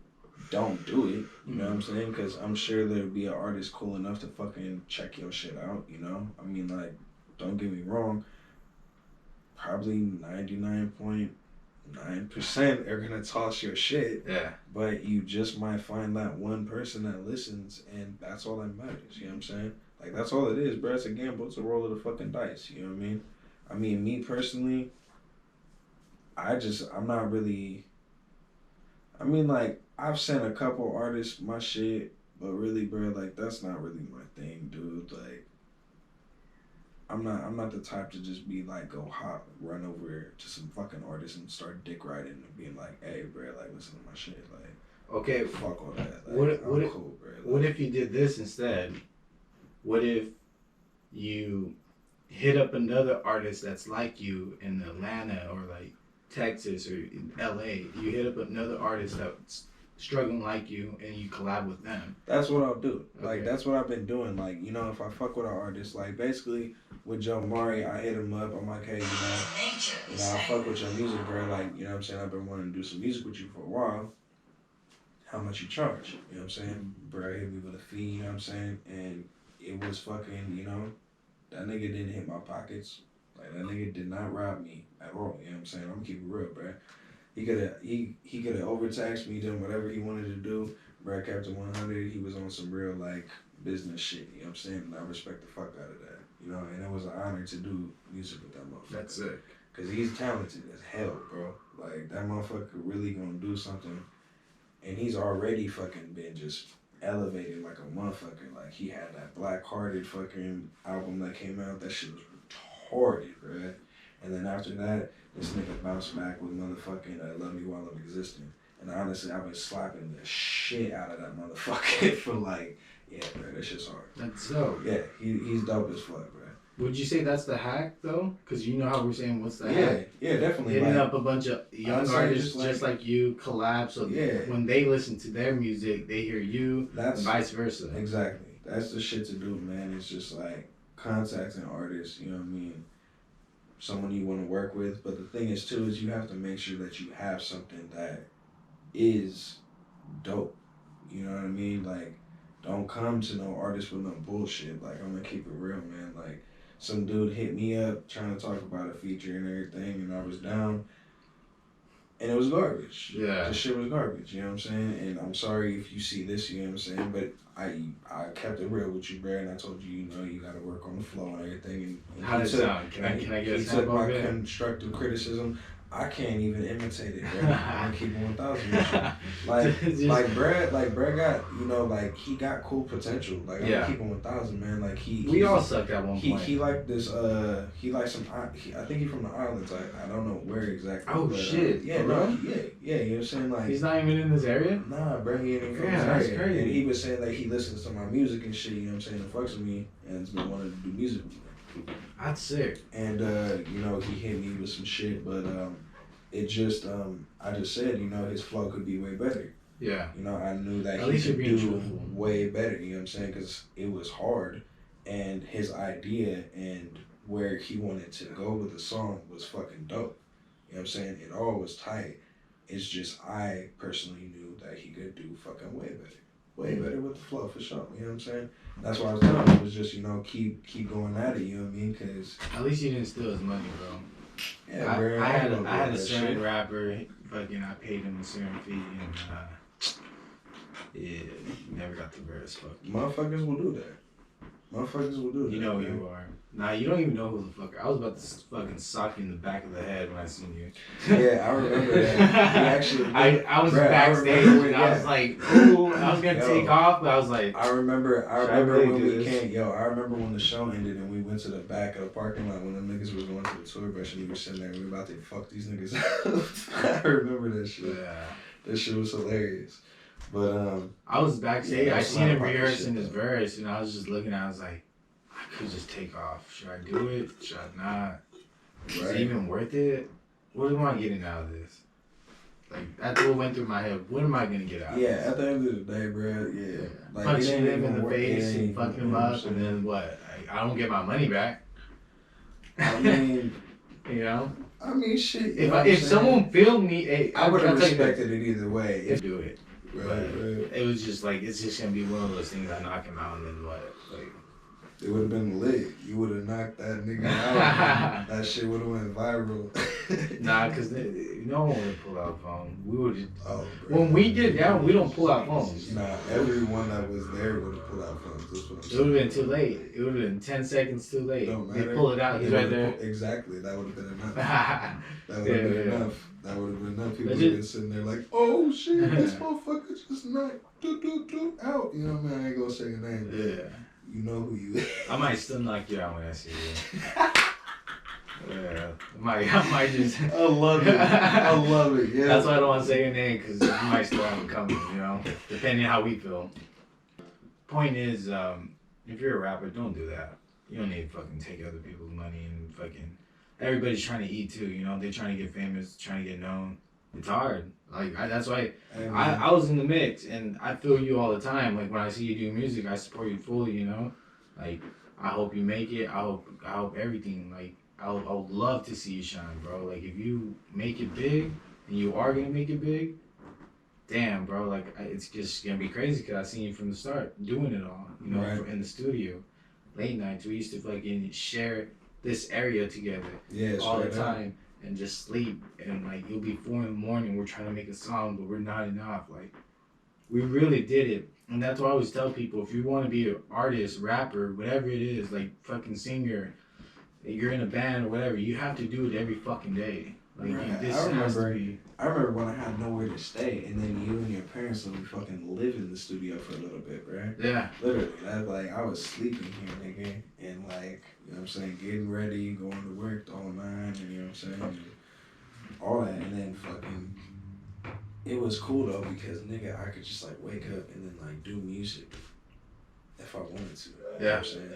don't do it, you know what I'm saying? Because I'm sure there'd be an artist cool enough to fucking check your shit out, you know? I mean, like, don't get me wrong, probably 99.9% 9% are gonna toss your shit. Yeah. But you just might find that one person that listens, and that's all that matters. You know what I'm saying? Like, that's all it is, bro. It's a gamble. It's a roll of the fucking dice. You know what I mean? I mean, me personally, I'm not really. I mean, like, I've sent a couple artists my shit, but really, bro, like, that's not really my thing, dude. Like, I'm not the type to just be like, run over to some fucking artist and start dick riding and being like, hey, bro, like, listen to my shit. Like, okay, fuck all that. Like, I'm cool, bro. Like, what if you did this instead? What if you hit up another artist that's like you in Atlanta or like Texas or in LA? You hit up another artist that's struggling like you and you collab with them. That's what I'll do. Like, Okay. that's what I've been doing. Like, you know, if I fuck with an artist, like, basically with Joe Mari, I hit him up. I'm like, hey, I fuck with your music, bro. Like, you know what I'm saying? I've been wanting to do some music with you for a while. How much you charge? You know what I'm saying? Bro hit me with a fee, you know what I'm saying? And it was fucking, you know, that nigga didn't hit my pockets. Like, that nigga did not rob me at all. You know what I'm saying? I'm gonna keep it real, bro. He could have overtaxed me, done whatever he wanted to do. Bro kept it 100. He was on some real, like, business shit. You know what I'm saying? And I respect the fuck out of that. You know, and it was an honor to do music with that motherfucker. That's it. Because he's talented as hell, bro. Like, that motherfucker really gonna do something. And he's already fucking been just elevated like a motherfucker. Like, he had that Black Hearted fucking album that came out. That shit was retarded, bro. And then after that, this nigga bounced back with motherfucking Love Me While I'm Existing. And honestly, I've been slapping the shit out of that motherfucker for like, yeah, bro, that shit's hard. That's dope. Yeah, he's dope as fuck, bro. Would you say that's the hack though? Because you know how we're saying what's the Yeah, hack? yeah, definitely. Hitting Like, up a bunch of young I'd say artists just just like- like you, collab, so Yeah. when they listen to their music, they hear you, that's and vice versa. exactly. That's the shit to do, man. It's just like contacting artists, you know what I mean? Someone you want to work with. But the thing is, too, is you have to make sure that you have something that is dope. You know what I mean? Like, don't come to no artist with no bullshit. Like, I'm gonna keep it real, man. Like, some dude hit me up trying to talk about a feature and everything, and I was down. And it was garbage. Yeah. The shit was garbage, you know what I'm saying? And I'm sorry if you see this, you know what I'm saying? But I kept it real with you, bro, and I told you, you know, you gotta work on the flow and everything. And How he does it took- sound? Can I get a he took sample my of it? constructive criticism. I can't even imitate it, bro. I'm gonna keep it 1,000 with you. Like Brad got, you know, like, he got cool potential. Like, I'm Yeah. gonna keep him 1,000, man. Like, We all sucked at one point. he liked this, he liked some, I think he's from the islands. I don't know where exactly. Oh, but, shit. Yeah, For no, real? yeah, you know what I'm saying? Like, He's not even in this area? nah, bro, he ain't even from Yeah, this that's area. crazy. And he was saying, like, he listens to my music and shit, you know what I'm saying, and fucks with me, and has been wanting to do music with me. That's sick. And, you know, he hit me with some shit, but, it just, I just said, you know, his flow could be way better. Yeah. You know, I knew that At he least you're could being do truthful. way better, you know what I'm saying? Because it was hard, and his idea and where he wanted to go with the song was fucking dope. You know what I'm saying? It all was tight. It's just I personally knew that he could do fucking way better. Way better with the flow, for sure. You know what I'm saying? That's why I was telling him, it was just, you know, keep going at it, you know what I mean? Because, At least you didn't steal his money, bro. yeah, bro. I had don't I had a that certain shit. rapper, fucking I paid him a certain fee, and yeah, never got the verse. Fuck. Motherfuckers will do that. Motherfuckers will do that. You know who man. you are. Nah, you don't even know who the fuck. I was about to fucking sock you in the back of the head when I seen you. Yeah, I remember that. He actually, I was Bruh, I backstage remember, and I was yeah. like, ooh, I was gonna Yo. take off, but I was like, I remember Should I really when do we this? came. Yo, I remember when the show ended and we went to the back of the parking lot when them niggas was going to the tour bus and we were sitting there. We were about to fuck these niggas up. I remember that shit. yeah. That shit was hilarious. But I was backstage. Yeah, I that's seen him not about rehearsing shit, his though. verse, and I was just looking. I was like, I could just take off. Should I do it? Should I not? Is Right. it even worth it? What am I getting out of this? Like, that's what went through my head. What am I gonna get out? yeah, of this? at the end of the day, bro, yeah. Like, Punching it ain't him in even the worth- face it and ain't fucking even- him you know what up, I'm and then what? I don't get my money back. I mean, You know, shit. You if know what I'm if saying? someone filmed me, hey, I would have I'll tell you respected it either way. this, do it. Right, But right. it was just like it's just gonna be one of those things. I knock him out, and then what? Like, It would have been lit. You would have knocked that nigga out. That shit would have went viral. Nah, cause no one would pull out phone. We would just. Oh, bro. When we get down, we don't pull out phones. Nah, everyone that was there would have pulled out phones. That's what I'm It saying. would have been too late. It would have been 10 seconds too late. Don't They matter. pull it out. He's right there. Exactly. That would have been enough. Yeah, That would have been enough. That would have been enough. People would have been sitting there like, oh shit, this motherfucker just knocked out. You know what I mean? I ain't gonna say your name. yeah. You know who you is. I might still knock you out when I see you. Yeah. I might just. I love it. I love it. Yeah. That's why I don't want to say your name, because you might still have it coming, you know? Depending on how we feel. Point is, if you're a rapper, don't do that. You don't need to fucking take other people's money and fucking. Everybody's trying to eat too, you know? They're trying to get famous, trying to get known. It's hard. Like, that's why I was in the mix, and I feel you all the time. Like, when I see you do music, I support you fully, you know? Like, I hope you make it. I hope everything. Like, I would love to see you shine, bro. Like, if you make it big, and you are going to make it big, damn, bro. Like, it's just going to be crazy, because I seen you from the start doing it all, you know, Right. in the studio. Late nights, we used to fucking share this area together all the time. And just sleep, and like it'll be 4 a.m, we're trying to make a song, but we're not enough. Like, we really did it. And that's why I always tell people, if you want to be an artist, rapper, whatever it is, like fucking singer, you're in a band or whatever, you have to do it every fucking day. Like, Right. this I has to remember be. I remember when I had nowhere to stay, and then you and your parents let me fucking live in the studio for a little bit, right? Yeah. Literally, that's like I was sleeping here, nigga, and like, you know what I'm saying, getting ready, going to work all nine, and you know what I'm saying, and all that, and then fucking, it was cool though because nigga, I could just like wake up and then like do music if I wanted to. You know what I'm saying?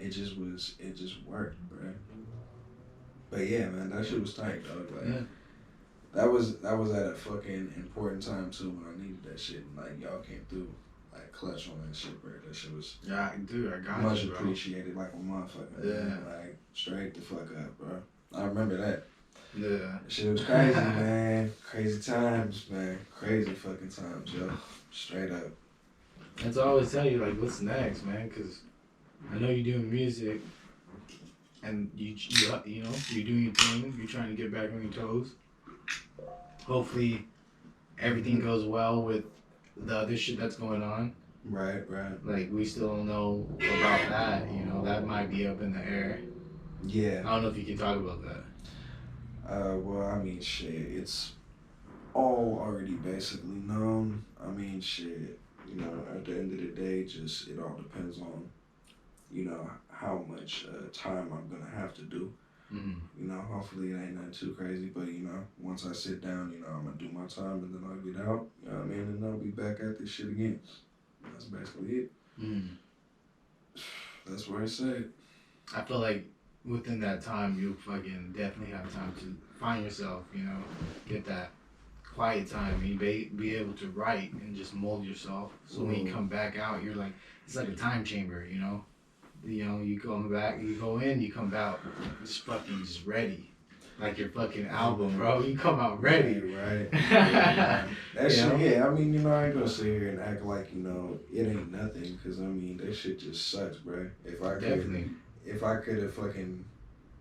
It just worked, bro. But yeah, man, that shit was tight, dog. Like, Yeah. that was at a fucking important time too when I needed that shit, and like y'all came through, like clutch on that shit, bro. That shit was Yeah, dude, I got much you, bro. appreciated, like a motherfucker. Yeah. Man. Like straight the fuck up, bro. I remember that. Yeah. That shit was crazy, man. Crazy times, man. Crazy fucking times, yo. Straight up. That's what I always tell you, like, what's next, man? Because I know you're doing music, and you know, you're doing your thing. You're trying to get back on your toes. Hopefully, everything goes well with the other shit that's going on. Right. Like, we still don't know about that. You know, that might be up in the air. Yeah. I don't know if you can talk about that. Well, I mean, shit, it's all already basically known. I mean, shit, you know, at the end of the day, just, it all depends on, you know, how much time I'm gonna have to do. Mm-hmm. You know, hopefully it ain't nothing too crazy, but, you know, once I sit down, you know, I'm gonna do my time and then I'll get out, you know what I mean, and I'll be back at this shit again. That's basically it. Mm. That's where it's at. I feel like within that time, you fucking definitely have time to find yourself, you know, get that quiet time, and be able to write and just mold yourself. So when you come back out, you're like, it's like a time chamber, you know? You know, you come back, you go in, you come out, just fucking just ready. Like your fucking album, bro. You come out ready. Right. Yeah, That shit, know? yeah. I mean, you know, I ain't gonna sit here and act like, you know, it ain't nothing, because, I mean, that shit just sucks, bro. If I could have fucking,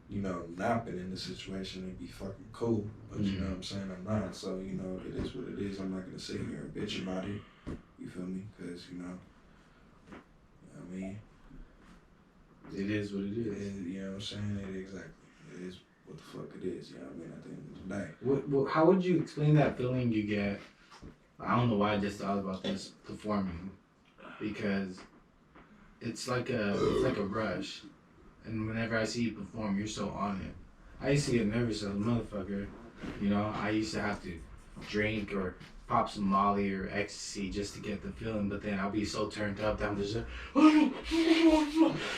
you know, not been in the situation, it'd be fucking cool. But you know what I'm saying? I'm not. So, you know, it is what it is. I'm not gonna sit here and bitch about it. You feel me? Because, you know, I mean, It is what it is. you know what I'm saying? It is what the fuck it is. You know what I mean? At the end of the day. What, how would you explain that feeling you get? I don't know why I just thought about this performing, because it's like a rush, and whenever I see you perform, you're so on it. I used to get nervous as a motherfucker, you know. I used to have to drink or pop some Molly or ecstasy just to get the feeling, but then I'll be so turned up that I'm just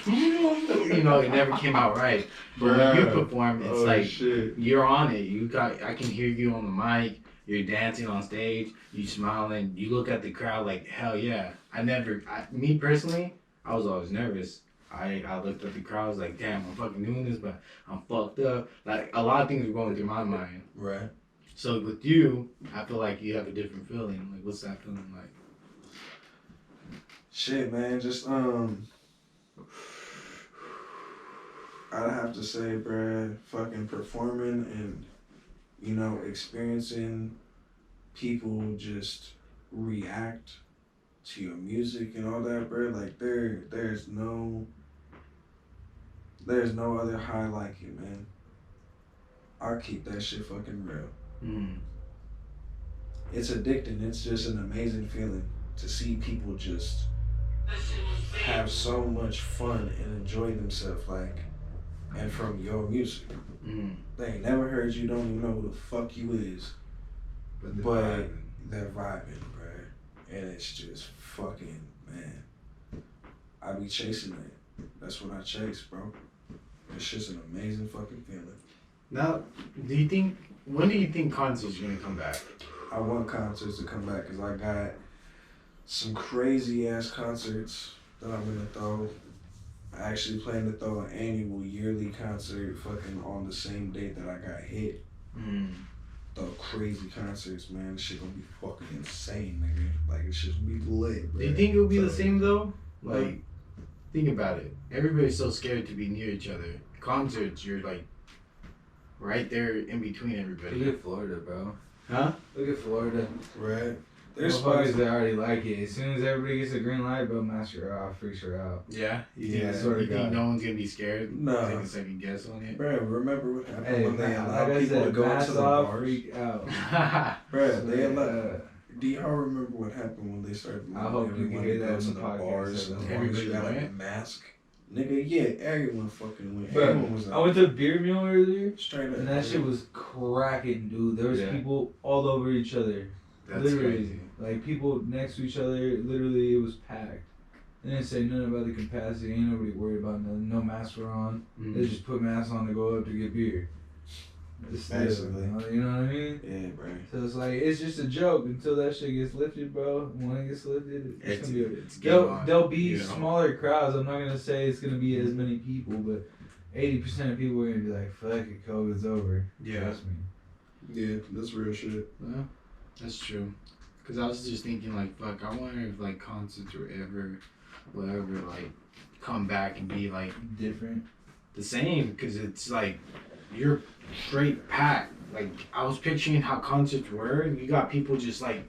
you know, it never came out right. But when you perform, it's like shit. you're on it. I can hear you on the mic. You're dancing on stage. You smiling. You look at the crowd like, hell yeah. Me personally, I was always nervous. I looked at the crowd. I was like, damn, I'm fucking doing this, but I'm fucked up. Like, a lot of things were going through my mind. Right. So with you, I feel like you have a different feeling. Like, what's that feeling like? Shit, man. Just I'd have to say, bruh, fucking performing and, you know, experiencing people just react to your music and all that, bruh. Like, there's no other high like it, man. I'll keep that shit fucking real. Mm. It's addicting. It's just an amazing feeling to see people just have so much fun and enjoy themselves, like, and from your music. Mm. They ain't never heard you, don't even know who the fuck you is, but they're vibing, bruh. And it's just fucking, man. I be chasing it. That's what I chase, bro. It's just an amazing fucking feeling. Now, when do you think concerts are gonna come back? I want concerts to come back because I got some crazy ass concerts that I'm gonna throw. I actually plan to throw an annual yearly concert fucking on the same date that I got hit. Mm. Throw crazy concerts, man. This shit gonna be fucking insane, nigga. Like, it's just gonna be lit, bro. Do you think it'll be the same though? Like, think about it. Everybody's so scared to be near each other. Concerts, you're like right there in between everybody. Look at Florida, bro. Huh? Look at Florida. Right? There's There's parties spots. that already like it. As soon as everybody gets a green light, bro, mask her off, freaks her out. Yeah. You Yeah, think, swear to you think God. no one's gonna be scared? No. Take a second guess on it. Bro, remember what happened Hey, when they man, allowed like I people to said, go mask into the off, bars? freak out. Bro, they So, allowed. Do y'all remember what happened when they started I allowing hope you everyone can hear to that go in to the the podcast, bars so as that long as you everybody got a went? mask? Nigga, yeah, everyone fucking went. Bro, Everyone was I out. went to a beer meal earlier, Straight up. and that shit was cracking, dude. There was Yeah. people all over each other. That's literally, crazy. like people next to each other. Literally, it was packed. They didn't say nothing about the capacity. Ain't nobody worried about nothing. No masks were on. They just put masks on to go up to get beer. It's Basically. you know what I mean? Yeah, bro. So it's like it's just a joke until that shit gets lifted, bro. When it gets lifted, it's gonna be. It's game on, There'll be you know? smaller crowds. I'm not gonna say it's gonna be as many people, but 80% of people are gonna be like, "Fuck it, COVID's over." Yeah. Trust me. Yeah, that's real shit. Yeah, that's true. Cause I was just thinking like, fuck, I wonder if like concerts or whatever, like come back and be like Different. the same. Cause it's like you're straight packed. Like I was picturing how concerts were. You got people just like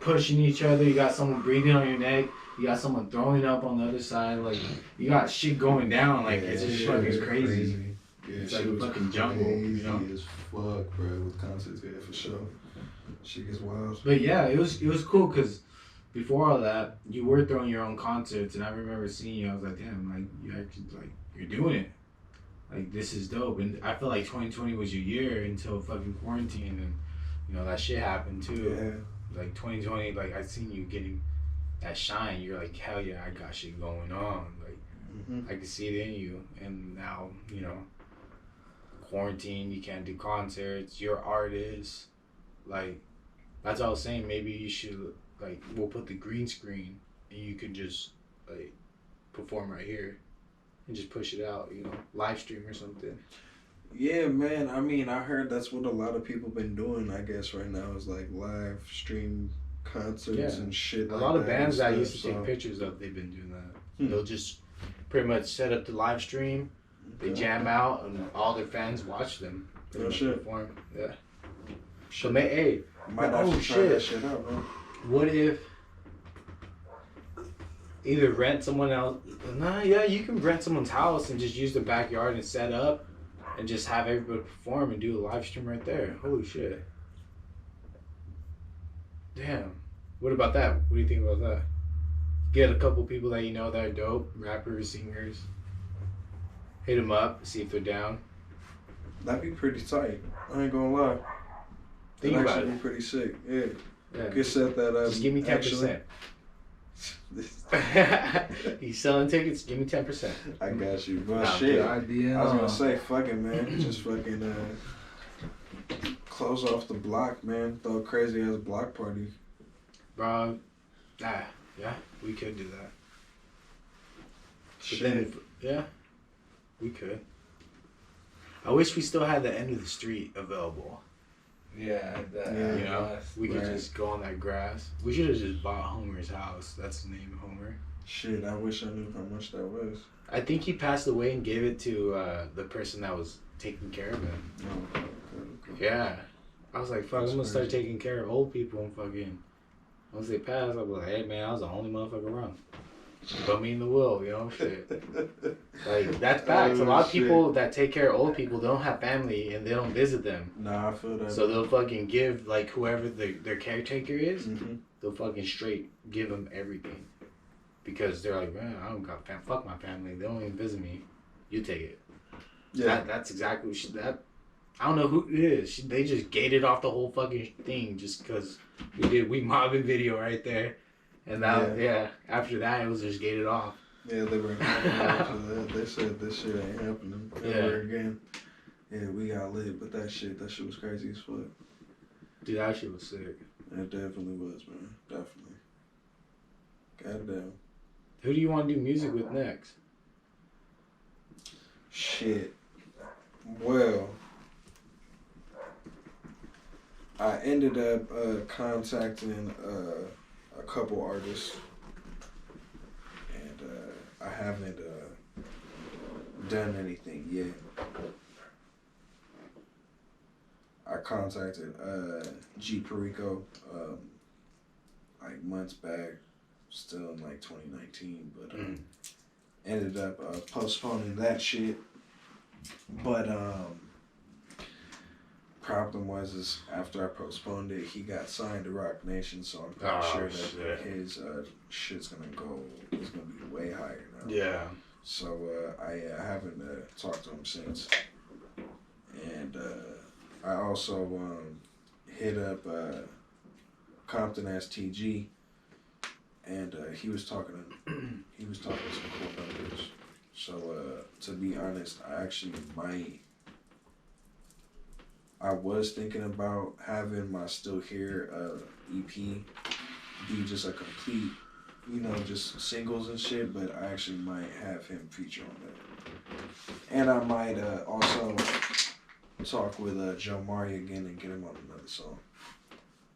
pushing each other. You got someone breathing on your neck. You got someone throwing up on the other side. Like you got shit going down. Like it's just shit fucking was crazy. Yeah, It's shit like a was fucking jungle, you crazy know? as fuck, bro, with concerts, yeah, for sure. Shit gets wild. But yeah, it was cool because before all that, you were throwing your own concerts, and I remember seeing you. I was like, damn, like you actually like you're doing it. Like this is dope, and I feel like 2020 was your year until fucking quarantine, and you know that shit happened too. Yeah. Like 2020, like I seen you getting that shine. You're like, hell yeah, I got shit going on. Like Mm-hmm. I can see it in you, and now you know quarantine, you can't do concerts. You're artist, like. That's what I was saying. Maybe you should like we'll put the green screen and you can just like perform right here and just push it out. You know, live stream or something. Yeah, man. I mean, I heard that's what a lot of people been doing. I guess right now is like live stream concerts Yeah. and shit. A like lot of that and bands that I stuff, used to so- take pictures of, they've been doing that. Hmm. They'll just pretty much set up the live stream. They Okay. jam out and all their fans watch them. pretty Oh, much shit. Perform. Yeah. So hey, Might Oh, have to try shit. that shit out, bro. what if either rent someone else? Nah, yeah, you can rent someone's house and just use the backyard and set up, and just have everybody perform and do a live stream right there. Holy shit! Damn. What about that? What do you think about that? Get a couple people that you know that are dope, rappers, singers. Hit them up, see if they're down. That'd be pretty tight. I ain't gonna lie. Think That'd about actually it. be pretty sick. Yeah. Yeah. Could set that up. Just give me 10%. He's selling tickets. Give me 10%. I got you. But Nah, shit. Good idea. I was gonna say, fuck it, man. Just fucking close off the block, man. Throw a crazy ass block party. Bro, yeah, we could do that. But Shit. then, yeah, we could. I wish we still had the end of the street available. Yeah, that, Yeah. You know, we could Right. just go on that grass. We should have just bought Homer's house. That's the name of Homer. Shit, I wish I knew how much that was. I think he passed away and gave it to the person that was taking care of him. Oh, okay. Yeah. I was like, fuck, That's I'm gonna start crazy. taking care of old people and fucking. Once they pass, I'll be like, hey man, I was the only motherfucker around. Put me in the will, you know, shit. Like, that's facts. A lot of people that take care of old people, they don't have family and they don't visit them. Nah, I feel that. So they'll fucking give, like, whoever their caretaker is, Mm-hmm. they'll fucking straight give them everything. Because they're like, man, I don't got fuck my family. They don't even visit me. You take it. Yeah. That's exactly what that. I don't know who it is. They just gated off the whole fucking thing just because we mobbing video right there. And now, after that, it was just gated off. Yeah, they were after that. They said this shit ain't happening ever again. Yeah, we got lit, but that shit was crazy as fuck. Dude, that shit was sick. It definitely was, man. Definitely. Goddamn. Who do you want to do music with next? Shit. Well, I ended up contacting a couple artists, and I haven't done anything yet. I contacted G Perico like months back, still in like 2019, but ended up postponing that shit. But problem was is after I postponed it, he got signed to Rock Nation, so I'm pretty sure that his shit's gonna be way higher now. Yeah. So I haven't talked to him since, and I also hit up Compton STG, and he was talking some cool numbers. So to be honest, I was thinking about having my Still Here EP be just a complete, just singles and shit, but I actually might have him feature on that. And I might also talk with Joe Mari again and get him on another song.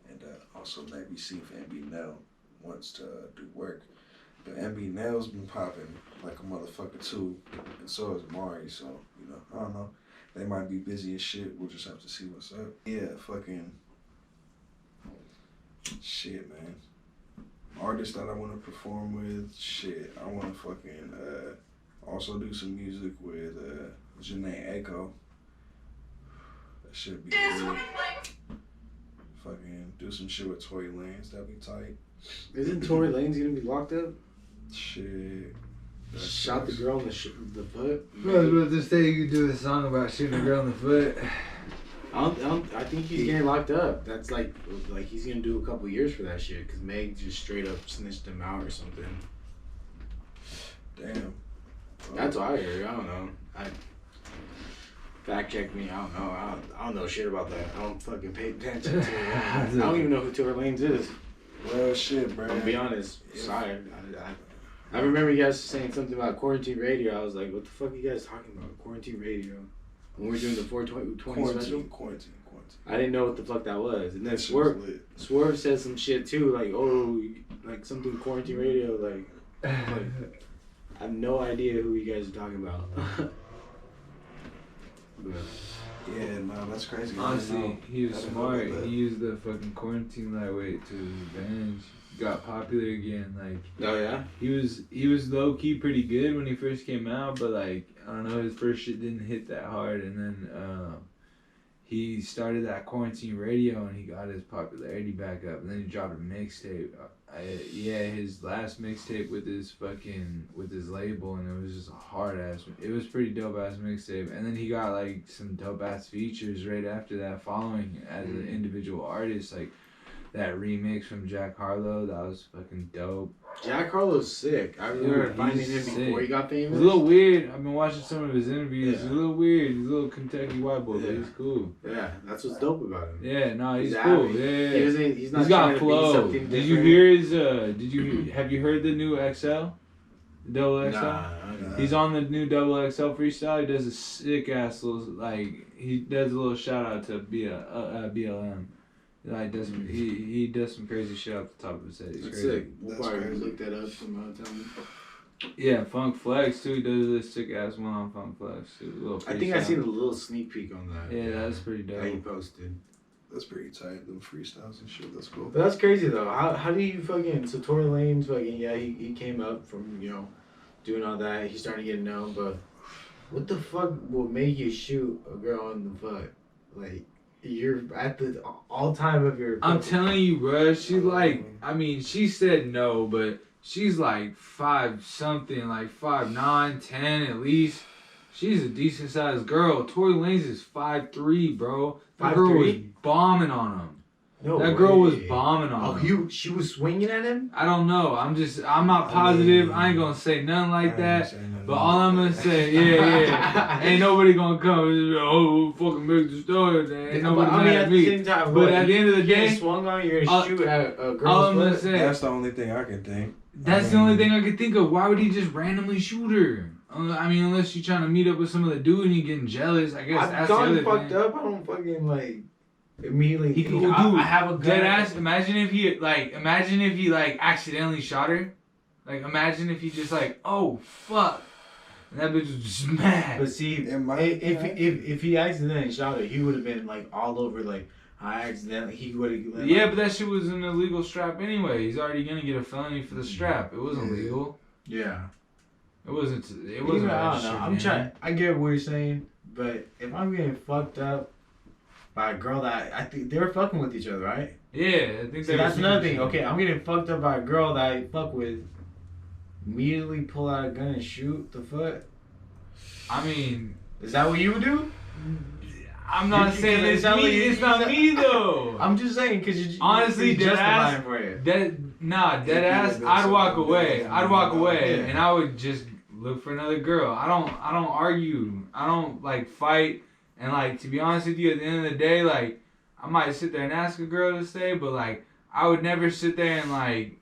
And also maybe see if MB Nell wants to do work. But MB Nell's been popping like a motherfucker too, and so is Mari, so, I don't know. They might be busy as shit. We'll just have to see what's up. Yeah, fucking shit, man. Artists that I want to perform with, shit. I want to fucking also do some music with Janae Echo. That should be good. Fucking do some shit with Tory Lanez. That'd be tight. Isn't Tory Lanez gonna be locked up? Shit. Shot the girl in the foot. I was about to say you could do a song about shooting a girl in the foot. I think he's getting locked up. That's like he's gonna do a couple years for that shit because Meg just straight up snitched him out or something. Damn. That's what I heard. I don't know. Fact check me. I don't know. I don't know shit about that. I don't fucking pay attention to it. I don't even know who Tory Lanez is. Well, shit, bro. I'm gonna be honest. Sorry. I remember you guys saying something about quarantine radio. I was like, what the fuck are you guys talking about? Quarantine radio. When we were doing the 420 special? Quarantine. I didn't know what the fuck that was. And then Swerve said some shit too, like something quarantine radio, like I have no idea who you guys are talking about. Yeah, no, that's crazy. Honestly, he was smart. He used the fucking quarantine lightweight to his advantage. Got popular again. Like, oh yeah, he was low key pretty good when he first came out, but like, I don't know, his first shit didn't hit that hard, and then he started that quarantine radio and he got his popularity back up, and then he dropped a mixtape. His last mixtape with his label, and it was just a hard ass. It was pretty dope ass mixtape, and then he got like some dope ass features right after that, following as an individual artist, like that remix from Jack Harlow. That was fucking dope. Jack Harlow's sick. I remember finding him before he got famous. He's a little weird. I've been watching some of his interviews. Yeah. He's a little weird. He's a little Kentucky white boy, but he's cool. Yeah, that's what's dope about him. Yeah, no, he's He's cool. happy. Yeah, He's not he's trying got to flow. be something Did you different. hear his? Have you heard the new XL? Double XL? Nah. He's on the new Double XL freestyle. He does a sick ass little he does a little shout out to BLM. Like does he does some crazy shit off the top of his head. He's That's crazy. sick. We'll That's probably crazy. look that up somehow. Tell me. Yeah, Funk Flex too. He does this sick ass one on Funk Flex too. A little I think I freestyle. seen a little sneak peek on that. Yeah, that's pretty that he dope. posted. That's pretty tight. Them freestyles and shit. That's cool. But that's crazy though. How do you fucking so Tory Lanez fucking he came up from doing all that. He started getting known, but what the fuck will make you shoot a girl in the foot? Like you're at the all time of your. I'm telling you, bro. She like, I mean, she said no, but she's like 5 something, like 5'9", 10 at least. She's a decent sized girl. Tory Lanez is 5'3", bro. That girl was 5'3"? bombing on him. No That girl was way. bombing on him. She was swinging at him. I don't know. I'm not positive. I ain't gonna say nothing like that. But all I'm gonna say, yeah, ain't nobody gonna come and say, oh, fucking make the story. Ain't nobody I mean, mad at at the me. same time, But at the end of the you get day, swung on, you're all- gonna shoot at a all girl's I'm gonna foot. say, That's the only thing I can think. that's the only thing I could think of. Why would he just randomly shoot her? I mean, unless you're trying to meet up with some of the dude and you're getting jealous. I guess I've that's the gone other fucked thing. up. I don't fucking like immediately. He think, could, I dude, have a gun. dead ass. Imagine if he accidentally shot her. Like imagine if he just like, oh fuck, and that bitch was just mad. But see, It might- if he accidentally shot her, he would have been like all over like I accidentally. He would have. Yeah, but that shit was an illegal strap anyway. He's already gonna get a felony for the strap. It wasn't Yeah. legal. Yeah. It wasn't. It Even, wasn't. I don't know. registered, I'm man. trying. I get what you're saying, but if I'm getting fucked up by a girl that I think they were fucking with each other, right? Yeah, I think See, that's another thing. Okay, I'm getting fucked up by a girl that I fuck with. Immediately pull out a gun and shoot the foot. I mean, Is that what you would do? I'm not You- saying you- it's sound me. like you- It's not me though. I'm just saying because you Honestly, you're dead ass- justifying for it. Dead ass. I'd walk away. I'd walk away, Yeah. and I would just look for another girl. I don't argue. I don't like fight. And like to be honest with you, at the end of the day, like I might sit there and ask a girl to stay, but like I would never sit there and like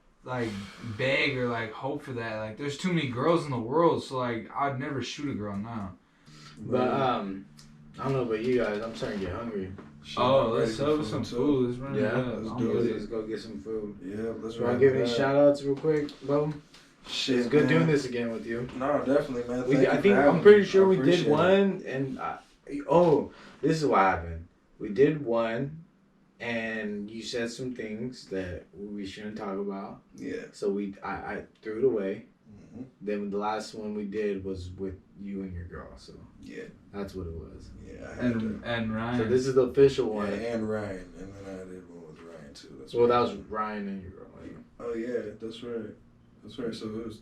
beg or like hope for that. Like there's too many girls in the world, so like I'd never shoot a girl now. But I don't know about you guys. I'm starting to get hungry. Shit, Oh, I'm let's ready sell for some too. food. Let's run it Yeah, up. let's I'm do with it. Let's go get some food. Yeah, let's You want ride to give any that. shout outs real quick, Bo? Shit, It's good man. doing this again with you. No, definitely, man. We, Thank I you think for I'm having pretty me. sure I we did appreciate it. one, and this is what happened. We did one, and you said some things that we shouldn't talk about. Yeah. So I threw it away. Mhm. Then the last one we did was with you and your girl. So Yeah. that's what it was. Yeah. I had to. And Ryan. So this is the official Yeah, one. and Ryan, and then I did one with Ryan too. That's Well, right. that was Ryan and your girl. Like, Oh yeah, that's right. That's right. So it was.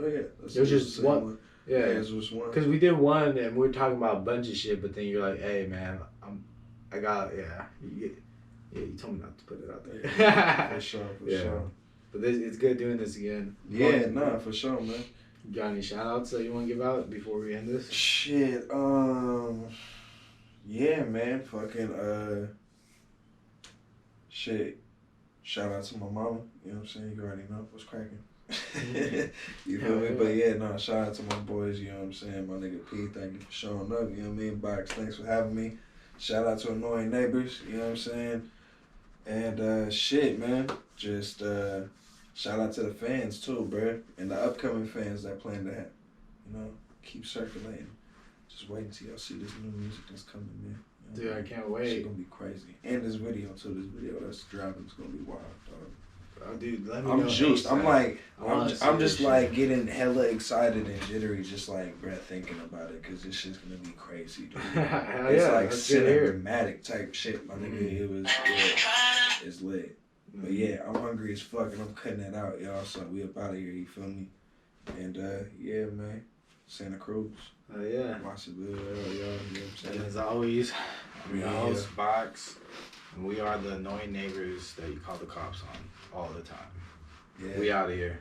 Oh yeah. That's, It was the just same one. Yeah, yeah. it was just one. Because we did one and we were talking about a bunch of shit, but then you're like, hey man, you told me not to put it out there. For sure. For Yeah. sure. But it's good doing this again. Yeah. Nah. For sure, man. You got any shout outs that you want to give out before we end this? Shit. Yeah, man. Fucking. Shit. Shout out to my mama. You know what I'm saying? You already know what's cracking. You feel me? But yeah, no, shout out to my boys, you know what I'm saying? My nigga P, thank you for showing up, you know what I mean? Box, thanks for having me. Shout out to Annoying Neighbors, you know what I'm saying? And shit, man. Just shout out to the fans too, bruh. And the upcoming fans that plan to have, you know, keep circulating. Just wait until y'all see this new music that's coming, man. You know? Dude, I can't Shit wait. gonna be crazy. And this video too, this video that's dropping is gonna be wild, dog. Oh, dude, let me I'm know. juiced. I'm ASAP. like, I wanna I'm see just this shit. like getting hella excited and jittery, just like, bruh, thinking about it, cause this shit's gonna be crazy, dude. Hell It's yeah, like that's good to hear. cinematic type shit, my nigga. It was, it's lit. But yeah, I'm hungry as fuck and I'm cutting it out, y'all. So we up out of here, you feel me? And yeah, man, Santa Cruz, Oh yeah. Wassaville, y'all, you know what I'm And saying? as always, I'm your Yeah. host, Box, and we are the annoying neighbors that you call the cops on all the time. Yeah, We out of here.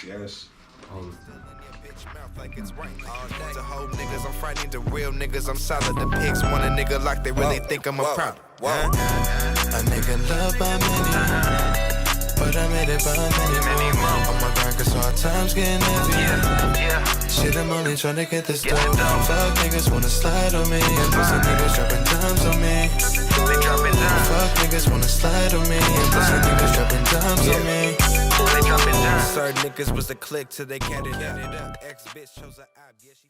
yes. Bitch mouth like it's right all day. To whole niggas, I'm frightening the real niggas. I'm solid. The pigs want a nigga like they really think I'm a problem. Huh? A nigga loved by many, but I made it by many more. On my grind, cause hard times getting heavy. Shit, I'm only trying to get this dough. Fuck niggas wanna slide on me, and pussy niggas dropping dimes on me. Fuck fuck niggas wanna slide on me. And pussy niggas dropping dimes on me. They dropping dimes. Certain niggas was a click till they cat it up. Ex bitch chose a op, yeah, she